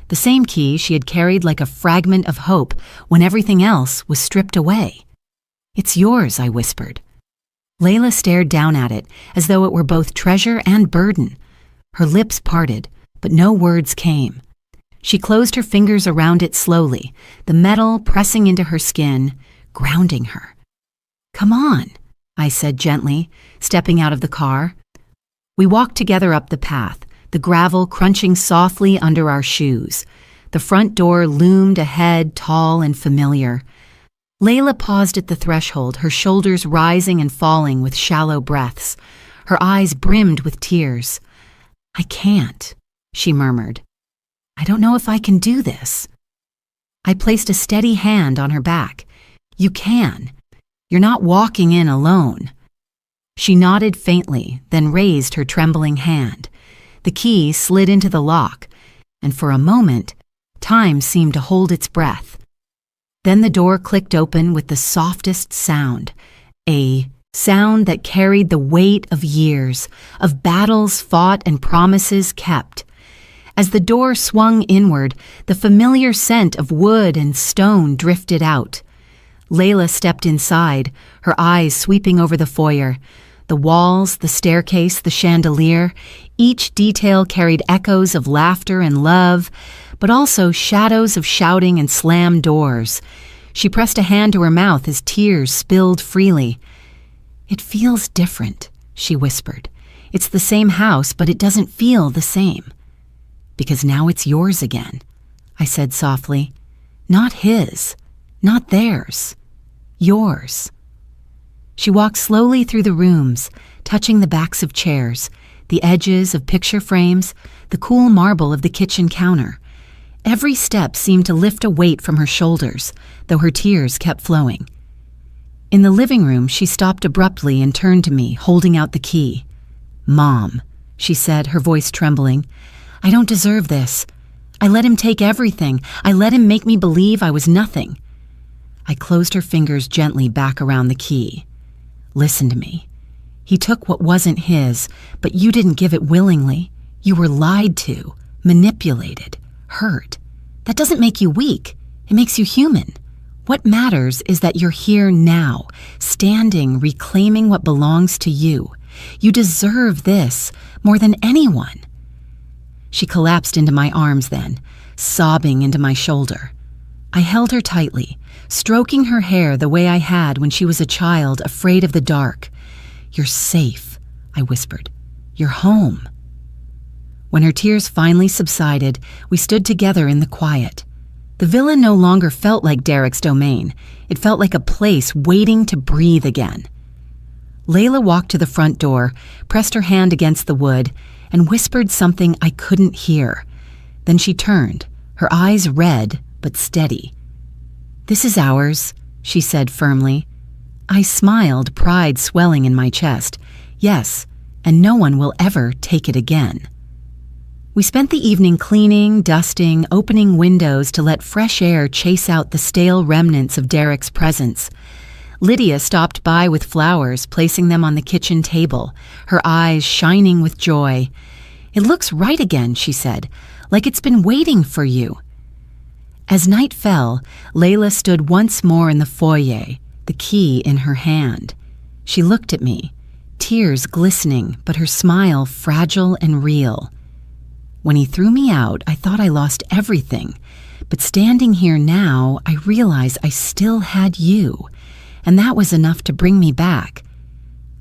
The same key she had carried like a fragment of hope when everything else was stripped away. "It's yours," I whispered. Layla stared down at it as though it were both treasure and burden. Her lips parted, but no words came. She closed her fingers around it slowly, the metal pressing into her skin, grounding her. "Come on," I said gently, stepping out of the car. We walked together up the path, the gravel crunching softly under our shoes. The front door loomed ahead, tall and familiar. Layla paused at the threshold, her shoulders rising and falling with shallow breaths. Her eyes brimmed with tears. "I can't," she murmured. "I don't know if I can do this." I placed a steady hand on her back. "You can. You're not walking in alone." She nodded faintly, then raised her trembling hand. The key slid into the lock, and for a moment, time seemed to hold its breath. Then the door clicked open with the softest sound, a sound that carried the weight of years, of battles fought and promises kept. As the door swung inward, the familiar scent of wood and stone drifted out. Layla stepped inside, her eyes sweeping over the foyer. The walls, the staircase, the chandelier, each detail carried echoes of laughter and love, but also shadows of shouting and slammed doors. She pressed a hand to her mouth as tears spilled freely. "It feels different," she whispered. "It's the same house, but it doesn't feel the same." "Because now it's yours again," I said softly. "Not his, not theirs, yours." She walked slowly through the rooms, touching the backs of chairs, the edges of picture frames, the cool marble of the kitchen counter. Every step seemed to lift a weight from her shoulders, though her tears kept flowing. In the living room, she stopped abruptly and turned to me, holding out the key. "Mom," she said, her voice trembling, "I don't deserve this. I let him take everything. I let him make me believe I was nothing." I closed her fingers gently back around the key. "Listen to me. He took what wasn't his, but you didn't give it willingly. You were lied to, manipulated, hurt. That doesn't make you weak. It makes you human. What matters is that you're here now, standing, reclaiming what belongs to you. You deserve this more than anyone." She collapsed into my arms then, sobbing into my shoulder. I held her tightly, stroking her hair the way I had when she was a child afraid of the dark. "You're safe," I whispered. "You're home." When her tears finally subsided, we stood together in the quiet. The villa no longer felt like Derek's domain. It felt like a place waiting to breathe again. Layla walked to the front door, pressed her hand against the wood, and whispered something I couldn't hear. Then she turned, her eyes red but steady. "This is ours," she said firmly. I smiled, pride swelling in my chest. Yes, and no one will ever take it again. We spent the evening cleaning, dusting, opening windows to let fresh air chase out the stale remnants of Derek's presence. Lydia stopped by with flowers, placing them on the kitchen table, her eyes shining with joy. "It looks right again," she said, "like it's been waiting for you." As night fell, Layla stood once more in the foyer, the key in her hand. She looked at me, tears glistening, but her smile fragile and real. When he threw me out, I thought I lost everything, but standing here now, I realize I still had you, and that was enough to bring me back.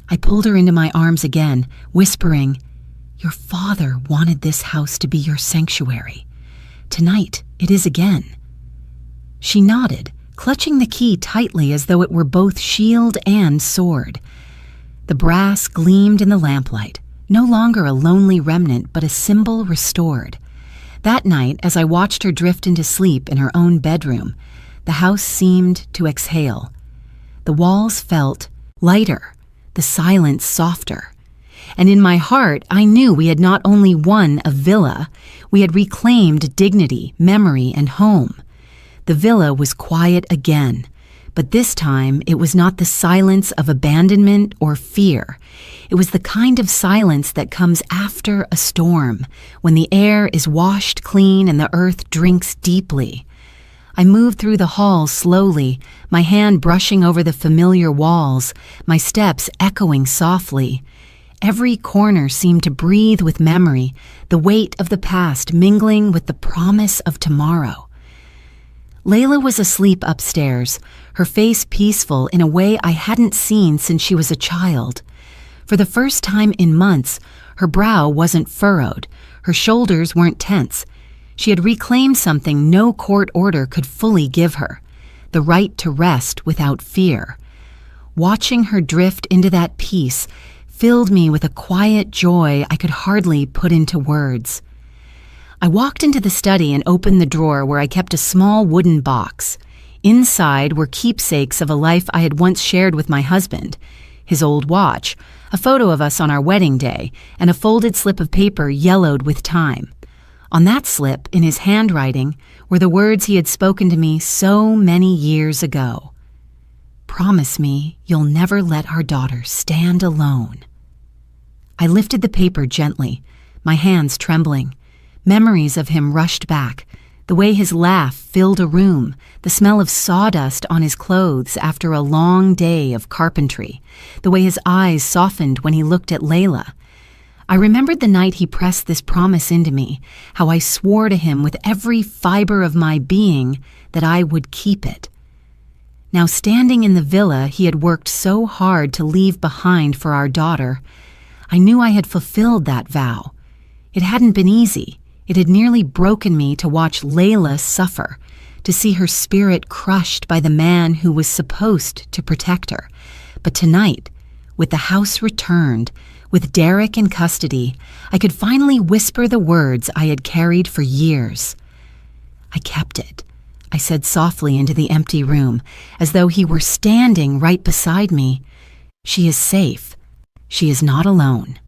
I pulled her into my arms again, whispering, "Your father wanted this house to be your sanctuary. Tonight, it is again." She nodded, clutching the key tightly as though it were both shield and sword. The brass gleamed in the lamplight, no longer a lonely remnant, but a symbol restored. That night, as I watched her drift into sleep in her own bedroom, the house seemed to exhale. The walls felt lighter, the silence softer. And in my heart, I knew we had not only won a villa, we had reclaimed dignity, memory, and home. The villa was quiet again, but this time it was not the silence of abandonment or fear. It was the kind of silence that comes after a storm, when the air is washed clean and the earth drinks deeply. I moved through the hall slowly, my hand brushing over the familiar walls, my steps echoing softly. Every corner seemed to breathe with memory, the weight of the past mingling with the promise of tomorrow. Layla was asleep upstairs, her face peaceful in a way I hadn't seen since she was a child. For the first time in months, her brow wasn't furrowed, her shoulders weren't tense. She had reclaimed something no court order could fully give her, the right to rest without fear. Watching her drift into that peace filled me with a quiet joy I could hardly put into words. I walked into the study and opened the drawer where I kept a small wooden box. Inside were keepsakes of a life I had once shared with my husband, his old watch, a photo of us on our wedding day, and a folded slip of paper yellowed with time. On that slip, in his handwriting, were the words he had spoken to me so many years ago. "Promise me you'll never let our daughter stand alone." I lifted the paper gently, my hands trembling. Memories of him rushed back, the way his laugh filled a room, the smell of sawdust on his clothes after a long day of carpentry, the way his eyes softened when he looked at Layla. I remembered the night he pressed this promise into me, how I swore to him with every fiber of my being that I would keep it. Now, standing in the villa he had worked so hard to leave behind for our daughter, I knew I had fulfilled that vow. It hadn't been easy. It had nearly broken me to watch Layla suffer, to see her spirit crushed by the man who was supposed to protect her. But tonight, with the house returned, with Derek in custody, I could finally whisper the words I had carried for years. "I kept it," I said softly into the empty room, as though he were standing right beside me. "She is safe. She is not alone."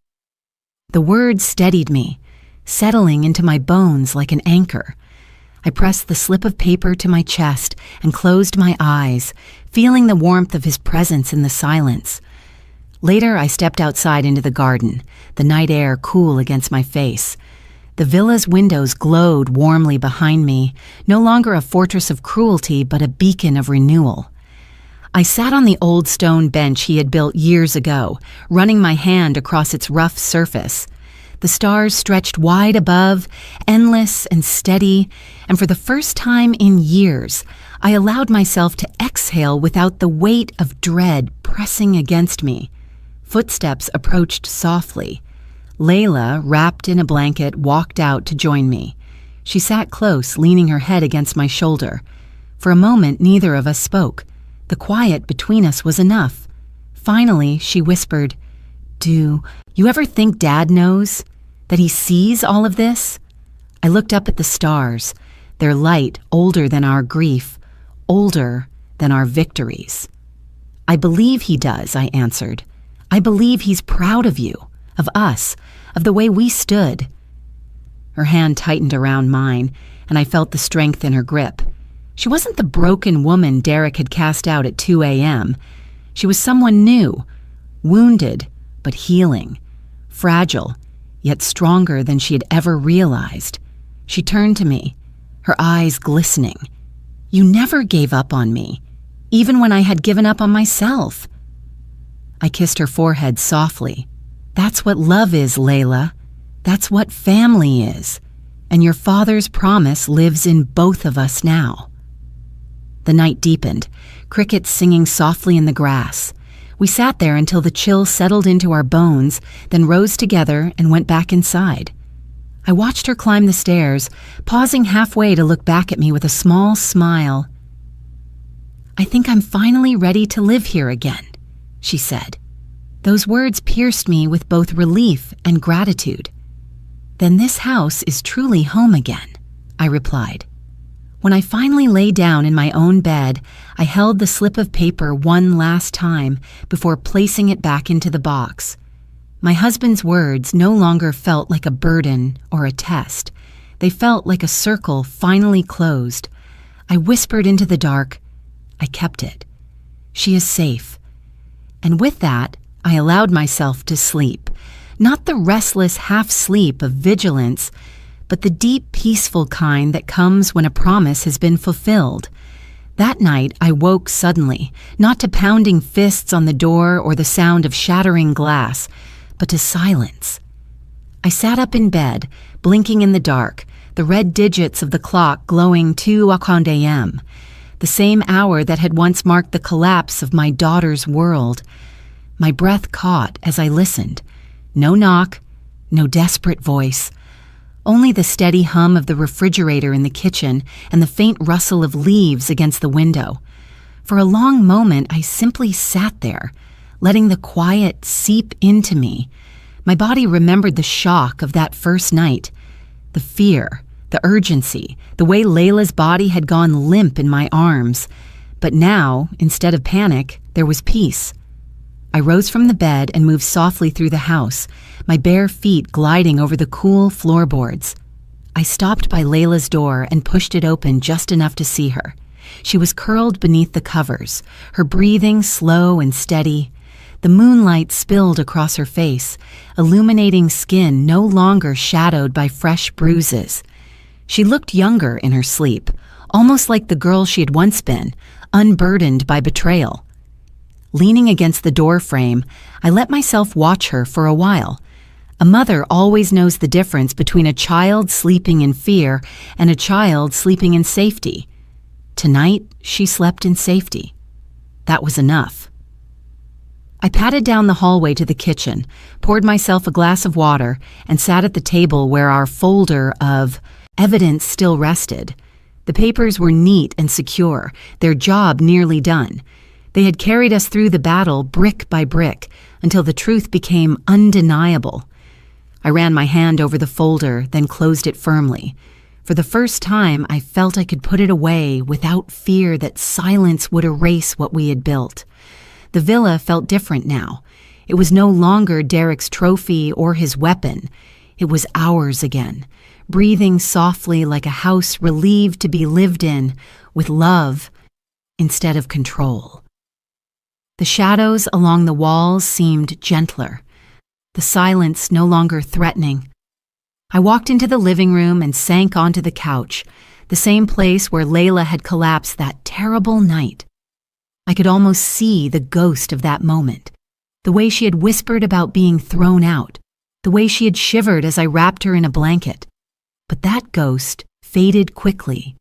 The words steadied me, settling into my bones like an anchor. I pressed the slip of paper to my chest and closed my eyes, feeling the warmth of his presence in the silence. Later, I stepped outside into the garden, the night air cool against my face. The villa's windows glowed warmly behind me, no longer a fortress of cruelty, but a beacon of renewal. I sat on the old stone bench he had built years ago, running my hand across its rough surface. The stars stretched wide above, endless and steady, and for the first time in years, I allowed myself to exhale without the weight of dread pressing against me. Footsteps approached softly. Layla, wrapped in a blanket, walked out to join me. She sat close, leaning her head against my shoulder. For a moment, neither of us spoke. The quiet between us was enough. Finally, she whispered, "Do you ever think Dad knows?" That he sees all of this? I looked up at the stars, their light older than our grief, older than our victories. I believe he does, I answered. I believe he's proud of you, of us, of the way we stood. Her hand tightened around mine, and I felt the strength in her grip. She wasn't the broken woman Derek had cast out at 2 a.m. She was someone new, wounded but healing, fragile, yet stronger than she had ever realized. She turned to me, her eyes glistening. You never gave up on me, even when I had given up on myself. I kissed her forehead softly. That's what love is, Layla. That's what family is. And your father's promise lives in both of us now. The night deepened, crickets singing softly in the grass. We sat there until the chill settled into our bones, then rose together and went back inside. I watched her climb the stairs, pausing halfway to look back at me with a small smile. I think I'm finally ready to live here again, she said. Those words pierced me with both relief and gratitude. Then this house is truly home again, I replied. When I finally lay down in my own bed, I held the slip of paper one last time before placing it back into the box. My husband's words no longer felt like a burden or a test. They felt like a circle finally closed. I whispered into the dark, I kept it. She is safe. And with that, I allowed myself to sleep. Not the restless half-sleep of vigilance, but the deep, peaceful kind that comes when a promise has been fulfilled. That night, I woke suddenly, not to pounding fists on the door or the sound of shattering glass, but to silence. I sat up in bed, blinking in the dark, the red digits of the clock glowing 2:00 a.m., the same hour that had once marked the collapse of my daughter's world. My breath caught as I listened. No knock, no desperate voice. Only the steady hum of the refrigerator in the kitchen and the faint rustle of leaves against the window. For a long moment, I simply sat there, letting the quiet seep into me. My body remembered the shock of that first night, the fear, the urgency, the way Layla's body had gone limp in my arms. But now, instead of panic, there was peace. I rose from the bed and moved softly through the house, my bare feet gliding over the cool floorboards. I stopped by Layla's door and pushed it open just enough to see her. She was curled beneath the covers, her breathing slow and steady. The moonlight spilled across her face, illuminating skin no longer shadowed by fresh bruises. She looked younger in her sleep, almost like the girl she had once been, unburdened by betrayal. Leaning against the door frame, I let myself watch her for a while. A mother always knows the difference between a child sleeping in fear and a child sleeping in safety. Tonight, she slept in safety. That was enough. I padded down the hallway to the kitchen, poured myself a glass of water, and sat at the table where our folder of evidence still rested. The papers were neat and secure, their job nearly done. They had carried us through the battle brick by brick until the truth became undeniable. I ran my hand over the folder, then closed it firmly. For the first time, I felt I could put it away without fear that silence would erase what we had built. The villa felt different now. It was no longer Derek's trophy or his weapon. It was ours again, breathing softly like a house relieved to be lived in, with love instead of control. The shadows along the walls seemed gentler, the silence no longer threatening. I walked into the living room and sank onto the couch, the same place where Layla had collapsed that terrible night. I could almost see the ghost of that moment, the way she had whispered about being thrown out, the way she had shivered as I wrapped her in a blanket. But that ghost faded quickly,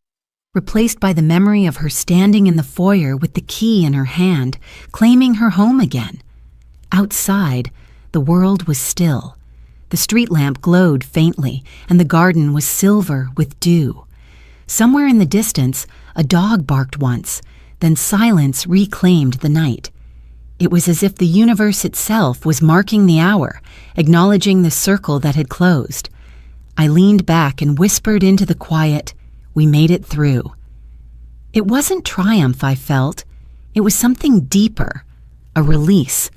replaced by the memory of her standing in the foyer with the key in her hand, claiming her home again. Outside, the world was still. The street lamp glowed faintly, and the garden was silver with dew. Somewhere in the distance, a dog barked once, then silence reclaimed the night. It was as if the universe itself was marking the hour, acknowledging the circle that had closed. I leaned back and whispered into the quiet, "We made it through." It wasn't triumph I felt. It was something deeper, a release.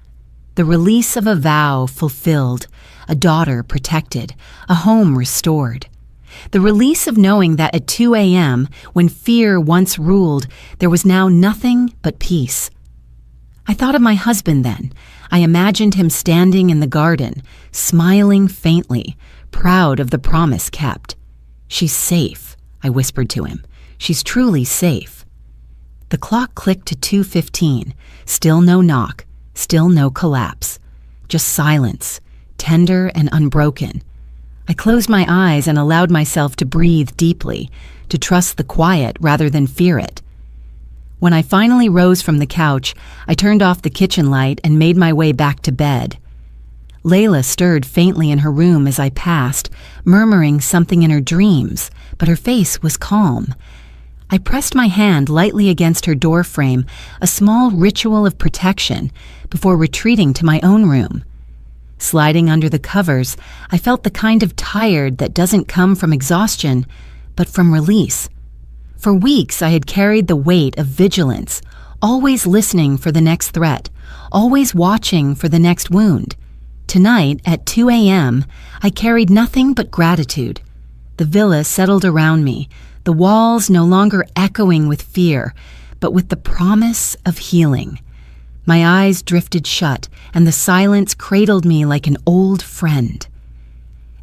The release of a vow fulfilled, a daughter protected, a home restored. The release of knowing that at 2 a.m., when fear once ruled, there was now nothing but peace. I thought of my husband then. I imagined him standing in the garden, smiling faintly, proud of the promise kept. "She's safe," I whispered to him. "She's truly safe." The clock clicked to 2:15. Still no knock, still no collapse. Just silence, tender and unbroken. I closed my eyes and allowed myself to breathe deeply, to trust the quiet rather than fear it. When I finally rose from the couch, I turned off the kitchen light and made my way back to bed. Layla stirred faintly in her room as I passed, murmuring something in her dreams, but her face was calm. I pressed my hand lightly against her doorframe, a small ritual of protection, before retreating to my own room. Sliding under the covers, I felt the kind of tired that doesn't come from exhaustion, but from release. For weeks, I had carried the weight of vigilance, always listening for the next threat, always watching for the next wound. Tonight, at 2 a.m., I carried nothing but gratitude. The villa settled around me, the walls no longer echoing with fear, but with the promise of healing. My eyes drifted shut, and the silence cradled me like an old friend.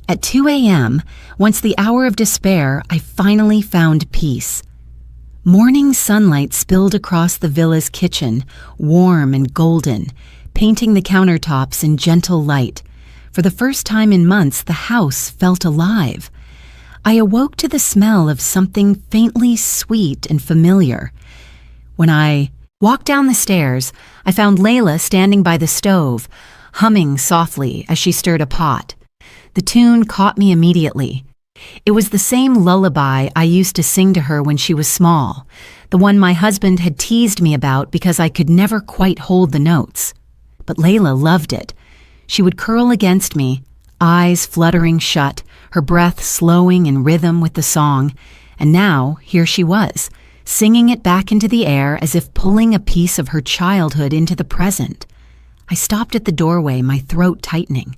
At 2 a.m., once the hour of despair, I finally found peace. Morning sunlight spilled across the villa's kitchen, warm and golden, painting the countertops in gentle light. For the first time in months, the house felt alive. I awoke to the smell of something faintly sweet and familiar. When I walked down the stairs, I found Layla standing by the stove, humming softly as she stirred a pot. The tune caught me immediately. It was the same lullaby I used to sing to her when she was small, the one my husband had teased me about because I could never quite hold the notes. But Layla loved it. She would curl against me, eyes fluttering shut, her breath slowing in rhythm with the song, and now here she was, singing it back into the air as if pulling a piece of her childhood into the present. I stopped at the doorway, my throat tightening.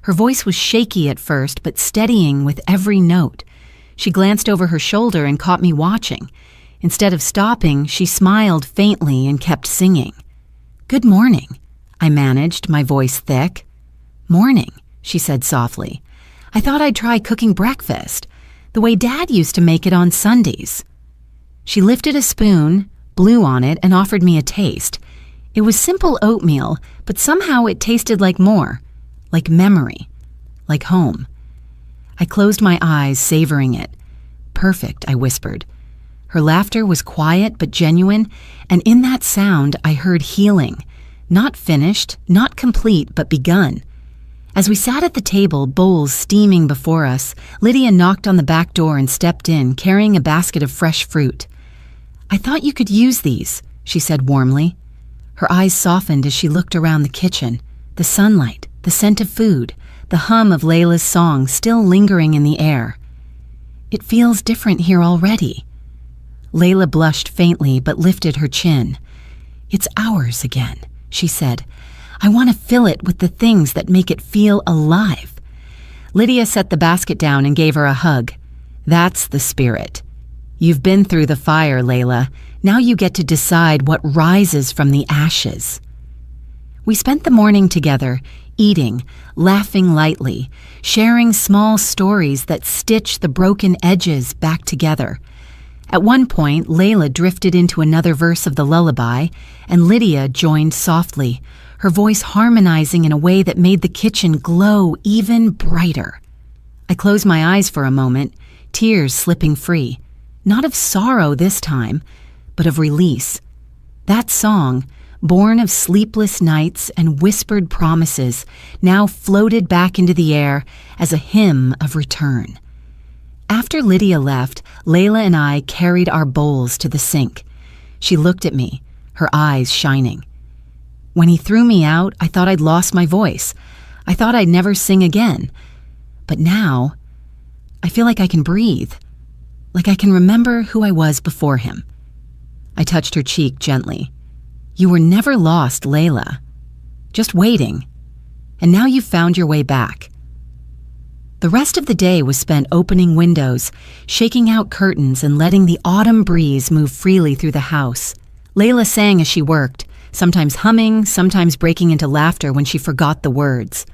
Her voice was shaky at first, but steadying with every note. She glanced over her shoulder and caught me watching. Instead of stopping, she smiled faintly and kept singing. "Good morning," I managed, my voice thick. "Morning," she said softly. "I thought I'd try cooking breakfast, the way Dad used to make it on Sundays." She lifted a spoon, blew on it, and offered me a taste. It was simple oatmeal, but somehow it tasted like more. Like memory, like home. I closed my eyes, savoring it. "Perfect," I whispered. Her laughter was quiet but genuine, and in that sound I heard healing. Not finished, not complete, but begun. As we sat at the table, bowls steaming before us, Lydia knocked on the back door and stepped in, carrying a basket of fresh fruit. "I thought you could use these," she said warmly. Her eyes softened as she looked around the kitchen. The sunlight, the scent of food, the hum of Layla's song still lingering in the air. "It feels different here already." Layla blushed faintly but lifted her chin. "It's ours again," she said. "I want to fill it with the things that make it feel alive." Lydia set the basket down and gave her a hug. "That's the spirit. You've been through the fire, Layla. Now you get to decide what rises from the ashes." We spent the morning together, eating, laughing lightly, sharing small stories that stitch the broken edges back together. At one point, Layla drifted into another verse of the lullaby, and Lydia joined softly, her voice harmonizing in a way that made the kitchen glow even brighter. I closed my eyes for a moment, tears slipping free, not of sorrow this time, but of release. That song, born of sleepless nights and whispered promises, now floated back into the air as a hymn of return. After Lydia left, Layla and I carried our bowls to the sink. She looked at me, her eyes shining. When he threw me out, I thought I'd lost my voice. I thought I'd never sing again. But now, I feel like I can breathe, like I can remember who I was before him. I touched her cheek gently. You were never lost, Layla. Just waiting. And now you've found your way back. The rest of the day was spent opening windows, shaking out curtains, and letting the autumn breeze move freely through the house. Layla sang as she worked, sometimes humming, sometimes breaking into laughter when she forgot the words.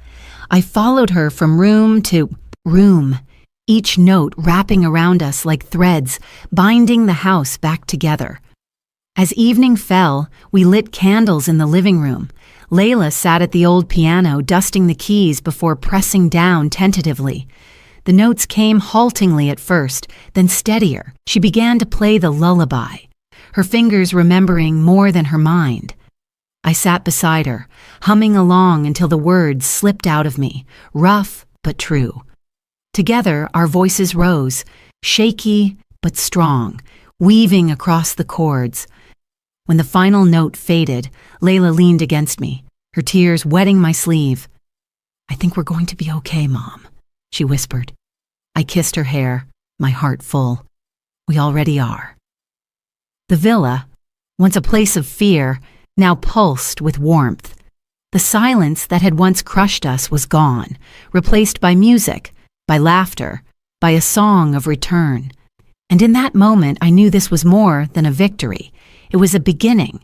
I followed her from room to room, each note wrapping around us like threads, binding the house back together. As evening fell, we lit candles in the living room. Layla sat at the old piano, dusting the keys before pressing down tentatively. The notes came haltingly at first, then steadier. She began to play the lullaby, her fingers remembering more than her mind. I sat beside her, humming along until the words slipped out of me, rough but true. Together, our voices rose, shaky but strong, weaving across the chords. When the final note faded, Layla leaned against me, her tears wetting my sleeve. I think we're going to be okay, Mom, she whispered. I kissed her hair, my heart full. We already are. The villa, once a place of fear, now pulsed with warmth. The silence that had once crushed us was gone, replaced by music, by laughter, by a song of return. And in that moment, I knew this was more than a victory. It was a beginning,